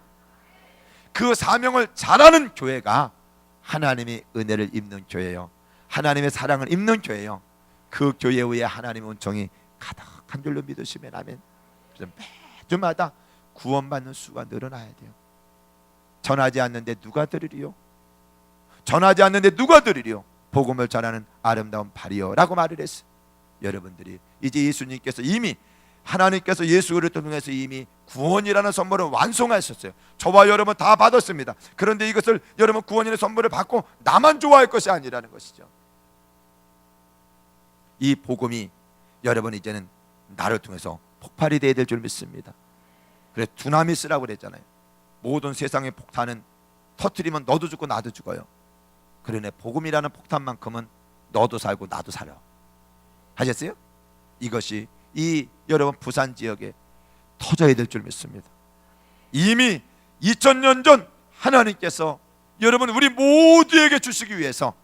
그 사명을 잘하는 교회가 하나님이 은혜를 입는 교회요, 하나님의 사랑을 입는 교회요, 그 교회 위에 하나님의 은총이 가득한 줄로 믿으시면 아멘. 그래서 매주마다 구원받는 수가 늘어나야 돼요. 전하지 않는데 누가 들으리요? 전하지 않는데 누가 들으리요? 복음을 전하는 아름다운 발이요 라고 말을 했어요. 여러분들이 이제 예수님께서 이미, 하나님께서 예수 그리스도를 통해서 이미 구원이라는 선물을 완성하셨어요. 저와 여러분 다 받았습니다. 그런데 이것을 여러분 구원이라는 선물을 받고 나만 좋아할 것이 아니라는 것이죠. 이 복음이 여러분 이제는 나를 통해서 폭발이 되어야 될 줄 믿습니다. 그래서 두나미스라고 그랬잖아요. 모든 세상의 폭탄은 터뜨리면 너도 죽고 나도 죽어요. 그러네, 복음이라는 폭탄만큼은 너도 살고 나도 살아. 하셨어요? 이것이 이 여러분 부산 지역에 터져야 될 줄 믿습니다. 이미 2000년 전 하나님께서 여러분 우리 모두에게 주시기 위해서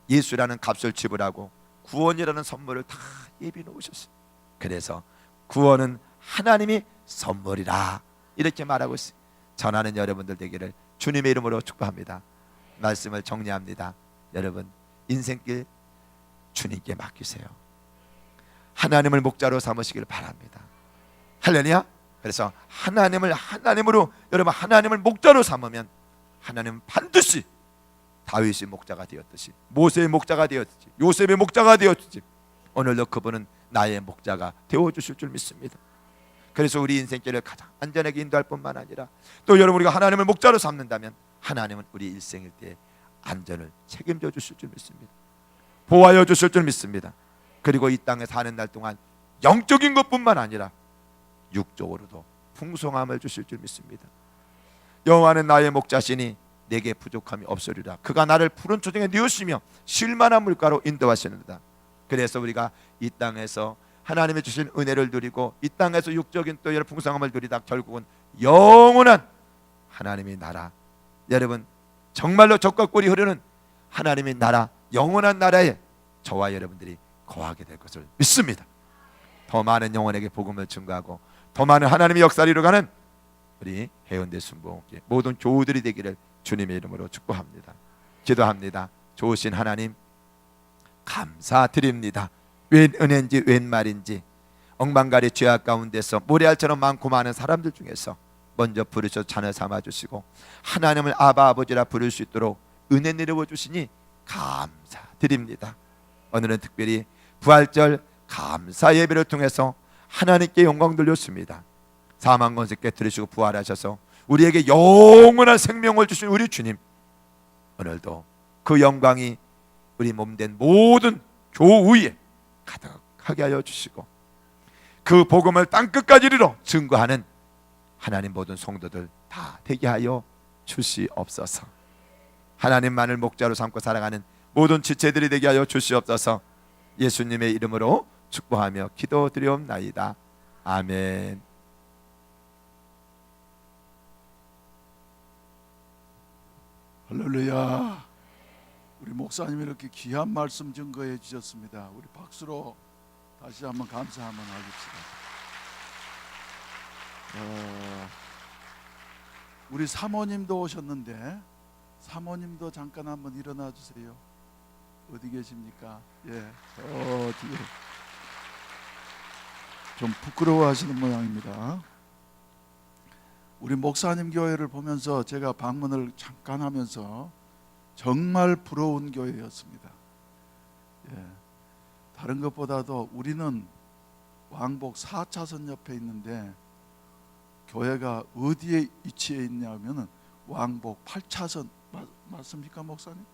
예수라는 값을 지불하고 구원이라는 선물을 다 예비 놓으셨어요. 그래서 구원은 하나님의 선물이라 이렇게 말하고 있어요. 전하는 여러분들 되기를 주님의 이름으로 축복합니다. 말씀을 정리합니다. 여러분 인생길 주님께 맡기세요. 하나님을 목자로 삼으시길 바랍니다. 할렐루야. 그래서 하나님으로 여러분 하나님을 목자로 삼으면 하나님은 반드시 다윗의 목자가 되었듯이, 모세의 목자가 되었듯이, 요셉의 목자가 되었듯이 오늘도 그분은 나의 목자가 되어주실 줄 믿습니다. 그래서 우리 인생길을 가장 안전하게 인도할 뿐만 아니라 또 여러분 우리가 하나님을 목자로 삼는다면 하나님은 우리 일생일 때 안전을 책임져 주실 줄 믿습니다. 보호하여 주실 줄 믿습니다. 그리고 이 땅에 사는 날 동안 영적인 것뿐만 아니라 육적으로도 풍성함을 주실 줄 믿습니다. 여호와는 나의 목자시니 내게 부족함이 없으리라. 그가 나를 푸른 초정에 누우시며 쉴만한 물가로 인도하시는다. 그래서 우리가 이 땅에서 하나님의 주신 은혜를 누리고 이 땅에서 육적인 또 여러 풍성함을 누리다 결국은 영원한 하나님의 나라, 여러분 정말로 젖과 꿀이 흐르는 하나님의 나라, 영원한 나라에 저와 여러분들이 거하게 될 것을 믿습니다. 더 많은 영혼에게 복음을 증거하고 더 많은 하나님의 역사를 이루어가는 우리 해운대 순복음교회 모든 교우들이 되기를 주님의 이름으로 축복합니다. 기도합니다. 좋으신 하나님 감사드립니다. 웬 은혜인지 웬 말인지 억만가리 죄악 가운데서 모래알처럼 많고 많은 사람들 중에서 먼저 부르셔서 자녀 삼아주시고 하나님을 아바 아버지라 부를 수 있도록 은혜 내려워 주시니 감사드립니다. 오늘은 특별히 부활절 감사 예배를 통해서 하나님께 영광 돌렸습니다. 사망 권세 깨뜨리시고 부활하셔서 우리에게 영원한 생명을 주신 우리 주님, 오늘도 그 영광이 우리 몸된 모든 교우에 가득하게 하여 주시고 그 복음을 땅끝까지 이르러 증거하는 하나님 모든 성도들 다 되게 하여 주시옵소서. 하나님만을 목자로 삼고 살아가는 모든 지체들이 되게 하여 주시옵소서. 예수님의 이름으로 축복하며 기도드리옵나이다. 아멘. 할렐루야. 우리 목사님이 이렇게 귀한 말씀 증거해 주셨습니다. 우리 박수로 다시 한번 감사 한번 하겠습니다. 우리 사모님도 오셨는데 사모님도 잠깐 한번 일어나 주세요. 어디 계십니까? 예, 뒤에 좀 부끄러워하시는 모양입니다. 우리 목사님 교회를 보면서 제가 방문을 잠깐 하면서 정말 부러운 교회였습니다. 예, 다른 것보다도 우리는 왕복 4차선 옆에 있는데 교회가 어디에 위치해 있냐면 왕복 8차선 맞습니까 목사님?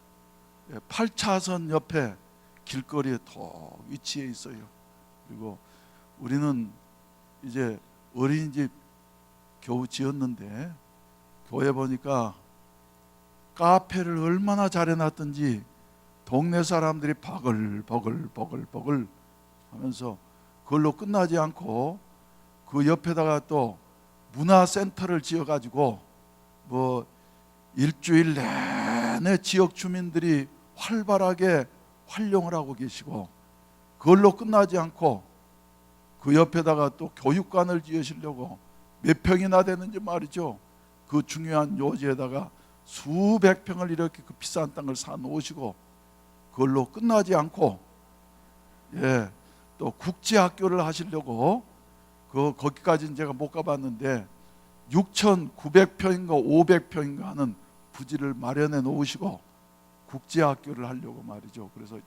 예, 8차선 옆에 길거리에 더 위치해 있어요. 그리고 우리는 이제 어린이집 겨우 지었는데 교회 보니까 카페를 얼마나 잘해놨던지 동네 사람들이 버글버글 하면서 그걸로 끝나지 않고 그 옆에다가 또 문화센터를 지어가지고 뭐 일주일 내내 지역 주민들이 활발하게 활용을 하고 계시고 그걸로 끝나지 않고 그 옆에다가 또 교육관을 지으시려고 몇 평이나 되는지 말이죠. 그 중요한 요지에다가 수백 평을 이렇게 그 비싼 땅을 사 놓으시고 그걸로 끝나지 않고 또 국제학교를 하시려고 거기까지는 제가 못 가봤는데 6,900평인가 500평인가 하는 부지를 마련해 놓으시고 국제학교를 하려고 말이죠. 그래서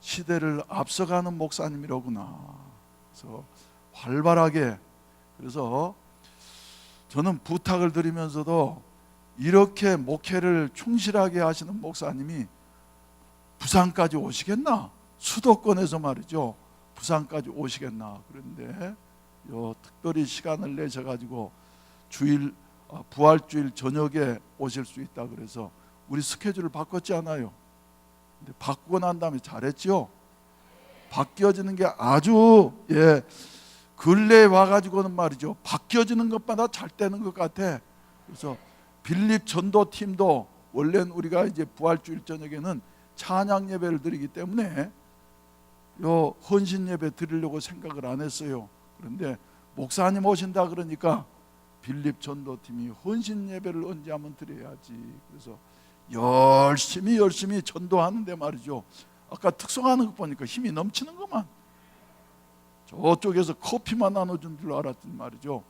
시대를 앞서가는 목사님이로구나. 그래서 활발하게, 그래서 저는 부탁을 드리면서도 이렇게 목회를 충실하게 하시는 목사님이 부산까지 오시겠나? 수도권에서 말이죠. 부산까지 오시겠나? 그런데 특별히 시간을 내셔가지고 부활주일 저녁에 오실 수 있다 그래서 우리 스케줄을 바꿨지 않아요. 근데 바꾸고 난 다음에 잘했죠. 바뀌어지는 게 아주 근래에 와가지고는 말이죠. 바뀌어지는 것마다 잘 되는 것 같아. 그래서 빌립 전도팀도 원래는 우리가 이제 부활주일 저녁에는 찬양 예배를 드리기 때문에 헌신 예배 드리려고 생각을 안 했어요. 그런데 목사님 오신다 그러니까 빌립 전도팀이 헌신 예배를 언제 한번 드려야지. 그래서 열심히 전도하는데 말이죠. 아까 특성하는 거 보니까 힘이 넘치는 것만. 저쪽에서 커피만 나눠준 줄 알았더니 말이죠.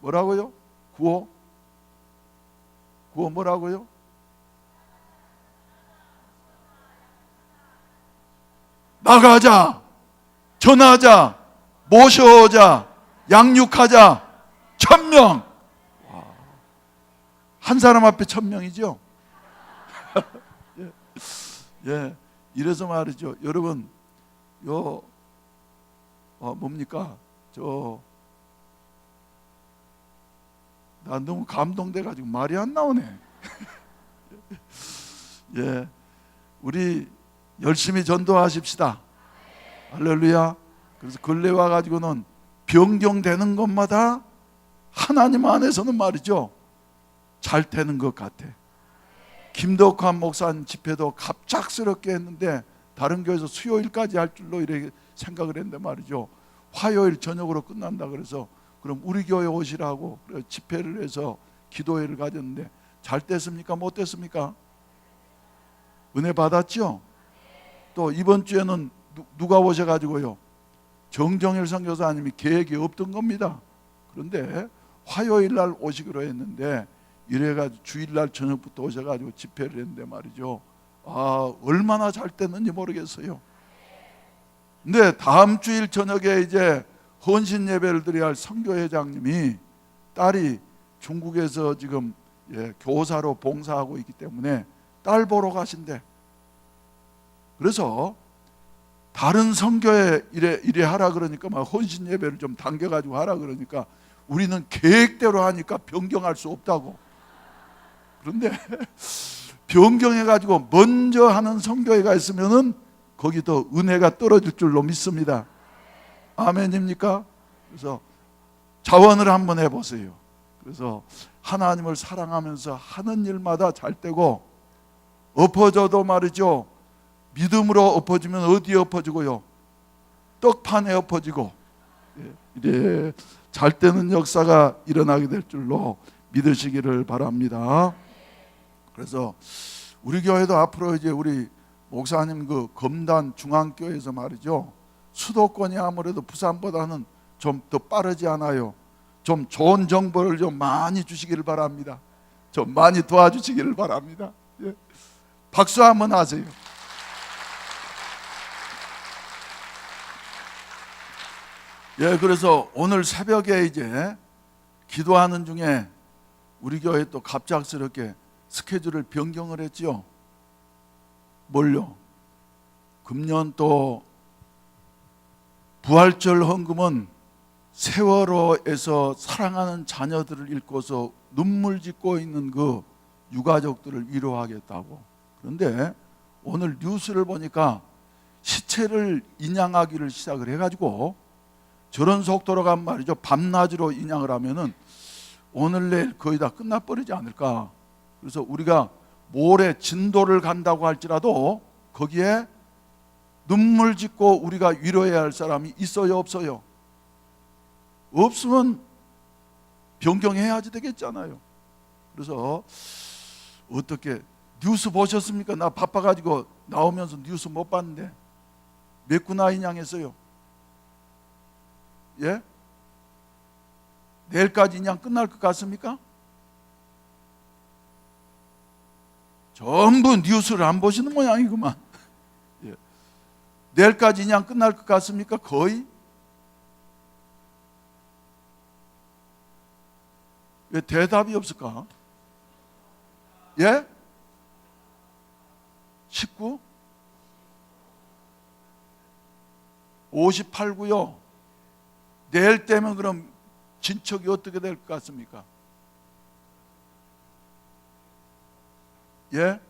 뭐라고요? 구호 뭐라고요? 나가자, 전하자, 모셔오자, 양육하자, 1,000명. 한 사람 앞에 1,000명이죠. 이래서 말이죠. 여러분, 뭡니까? 나 너무 감동돼가지고 말이 안 나오네. 우리 열심히 전도하십시다. 할렐루야. 그래서 근래 와가지고는 변경되는 것마다 하나님 안에서는 말이죠. 잘 되는 것 같아. 김덕환 목사님 집회도 갑작스럽게 했는데 다른 교회에서 수요일까지 할 줄로 이렇게 생각을 했는데 말이죠. 화요일 저녁으로 끝난다 그래서 그럼 우리 교회 오시라고 집회를 해서 기도회를 가졌는데 잘 됐습니까? 못 됐습니까? 은혜 받았죠? 또 이번 주에는 누가 오셔가지고요. 정정일 선교사님이 계획이 없던 겁니다. 그런데 화요일 날 오시기로 했는데 이래가지고 주일날 저녁부터 오셔가지고 집회를 했는데 말이죠. 얼마나 잘 됐는지 모르겠어요. 근데 다음 주일 저녁에 이제 헌신 예배를 드려야 할 선교회장님이 딸이 중국에서 지금 교사로 봉사하고 있기 때문에 딸 보러 가신대. 그래서 다른 선교회 이래 하라 그러니까 막 헌신 예배를 좀 당겨가지고 하라 그러니까 우리는 계획대로 하니까 변경할 수 없다고. 그런데 변경해가지고 먼저 하는 선교회가 있으면은 거기 더 은혜가 떨어질 줄로 믿습니다. 아멘입니까? 그래서 자원을 한번 해보세요. 그래서 하나님을 사랑하면서 하는 일마다 잘 되고 엎어져도 말이죠. 믿음으로 엎어지면 어디에 엎어지고요? 떡판에 엎어지고 이래 잘 되는 역사가 일어나게 될 줄로 믿으시기를 바랍니다. 그래서 우리 교회도 앞으로 이제 우리 목사님 그 검단 중앙교회에서 말이죠. 수도권이 아무래도 부산보다는 좀 더 빠르지 않아요. 좀 좋은 정보를 좀 많이 주시기를 바랍니다. 좀 많이 도와주시기를 바랍니다. 박수 한번 하세요. 그래서 오늘 새벽에 이제 기도하는 중에 우리 교회 또 갑작스럽게 스케줄을 변경을 했지요. 뭘요? 금년 또 부활절 헌금은 세월호에서 사랑하는 자녀들을 잃고서 눈물 짓고 있는 그 유가족들을 위로하겠다고. 그런데 오늘 뉴스를 보니까 시체를 인양하기를 시작을 해가지고 저런 속도로 가면 말이죠. 밤낮으로 인양을 하면은 오늘 내일 거의 다 끝나버리지 않을까. 그래서 우리가 모레 진도를 간다고 할지라도 거기에 눈물 짓고 우리가 위로해야 할 사람이 있어요, 없어요? 없으면 변경해야지 되겠잖아요. 그래서 어떻게 뉴스 보셨습니까? 나 바빠가지고 나오면서 뉴스 못 봤는데 몇 군 인양했어요? 예? 내일까지 인양 끝날 것 같습니까? 전부 뉴스를 안 보시는 모양이구만. 예. 내일까지 인양 끝날 것 같습니까? 거의? 왜 대답이 없을까? 예? 19? 58구요. 내일 때면 그럼 진척이 어떻게 될 것 같습니까? 예?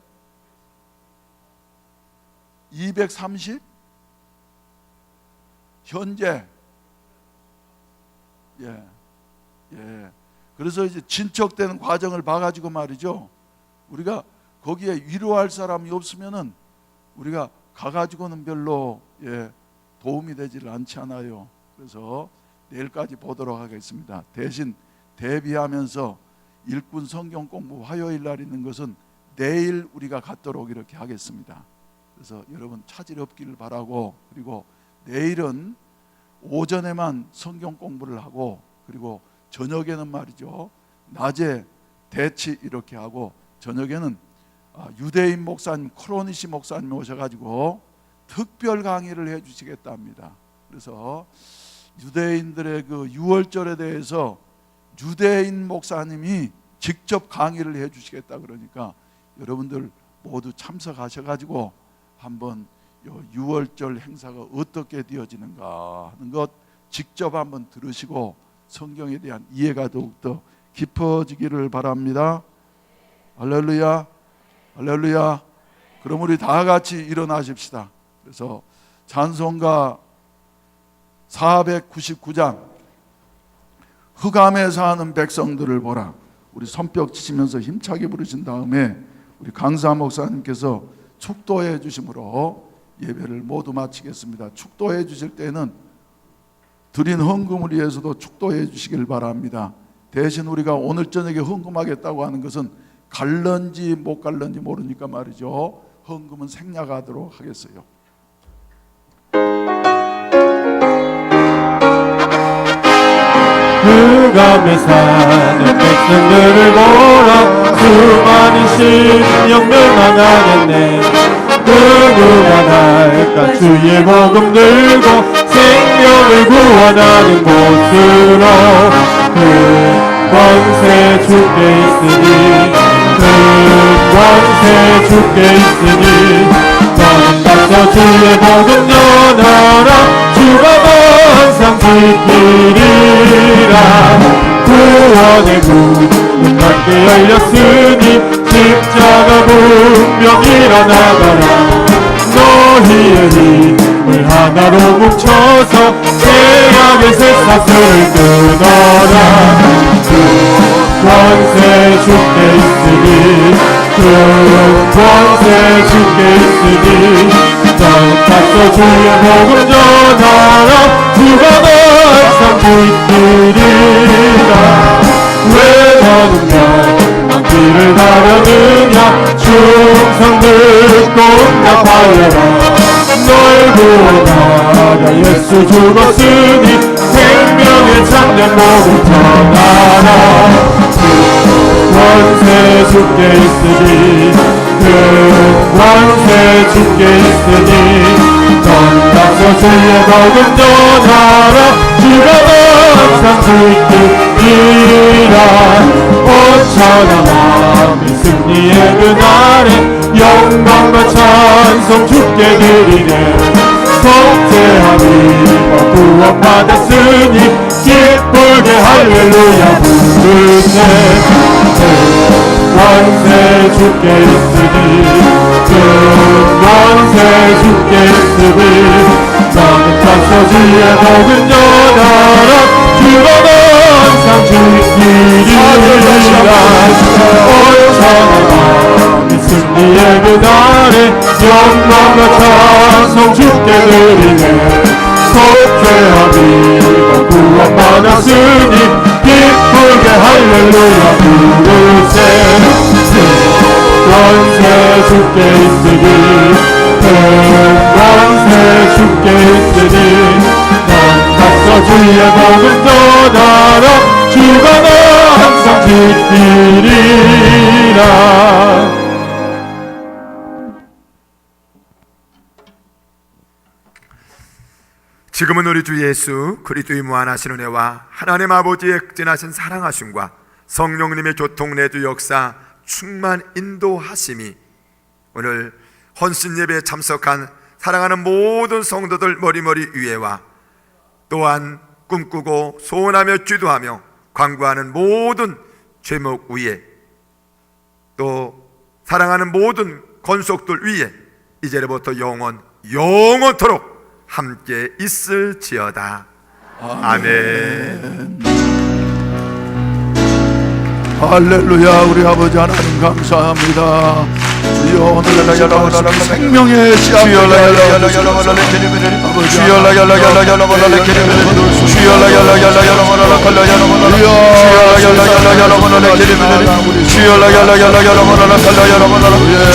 230? 현재? 예. 예. 그래서 이제 진척되는 과정을 봐가지고 말이죠. 우리가 거기에 위로할 사람이 없으면은 우리가 가가지고는 별로 도움이 되질 않지 않아요. 그래서 내일까지 보도록 하겠습니다. 대신 대비하면서 일꾼 성경 공부 화요일 날 있는 것은 내일 우리가 갖도록 이렇게 하겠습니다. 그래서 여러분 차질 없기를 바라고, 그리고 내일은 오전에만 성경 공부를 하고, 그리고 저녁에는 말이죠, 낮에 대치 이렇게 하고, 저녁에는 유대인 목사님 크로니시 목사님 오셔가지고 특별 강의를 해주시겠다 합니다. 그래서 유대인들의 그 유월절에 대해서 유대인 목사님이 직접 강의를 해주시겠다 그러니까 여러분들 모두 참석하셔가지고 한번 요 유월절 행사가 어떻게 되어지는가 하는 것 직접 한번 들으시고 성경에 대한 이해가 더욱더 깊어지기를 바랍니다. 할렐루야, 할렐루야. 그럼 우리 다 같이 일어나십시다. 그래서 찬송가 499장 흑암에 사는 백성들을 보라, 우리 손뼉 치시면서 힘차게 부르신 다음에 우리 강사 목사님께서 축도해 주심으로 예배를 모두 마치겠습니다. 축도해 주실 때는 드린 헌금을 위해서도 축도해 주시길 바랍니다. 대신 우리가 오늘 저녁에 헌금하겠다고 하는 것은 갈런지 못 갈런지 모르니까 말이죠, 헌금은 생략하도록 하겠어요. 흑암에 사는 백성들을 보라, 수많은 심령 멸망하겠네. 누구가 날까 주의 복음 들고 생명을 구원하는 곳으로. 그 권세 주께 있으니, 그 권세 주께 있으니, 너는 가서 주의 복음 전하라. 주가 항상 지키리라. 구원의 문은 넓게 열렸으니 십자가 분명 일어나가라. 너희의 힘을 하나로 뭉쳐서 죄악의 쇠사슬을 끊어라. 그 권세 주께 있으니, 그 권세 주께 있으니, 너는 가서 주의 복음 전하라. 주가 항상 지키리라. 왜 너는 멸망길을 가려느냐. 충성 듣고 응답하여라. 널 구원하려 예수 죽었으니 생명의 참된 복음 전하라. 그 권세 주께 있으니, 그 권세 주께 있으니, 넌 가서 주의 복음 전하라. 주가 항상 지키리라. 오천하 만민 승리의 그날에 영광과 찬송 주께 드리네. 속죄함이와 구원 받았으니 기쁘게 할렐루야 부르네. 권세 주께 있으니, 그 권세 주께 있으니, 너는 가서 주의 복음 전하라. 주가 항상 지키리라. 오천하 만민 승리의 그날에 영광과 찬송 주께 드리네 속죄와 믿어 구원받았으니 기쁘게 할렐루야 부르세 권세 주께 있으니 권세 주께 있으니 난 갔어 주의 복음 전하라 주가 나 항상 지키리라. 지금은 우리 주 예수 그리스도의 무한하신 은혜와 하나님 아버지의 극진하신 사랑하심과 성령님의 교통내주 역사 충만 인도하심이 오늘 헌신 예배에 참석한 사랑하는 모든 성도들 머리머리 위에와 또한 꿈꾸고 소원하며 기도하며 관구하는 모든 죄목 위에 또 사랑하는 모든 권속들 위에 이제부터 영원토록 함께 있을지어다. 아멘. 할렐루야. 우리 아버지 하나님 감사합니다. 주여 오늘 생명의 씨앗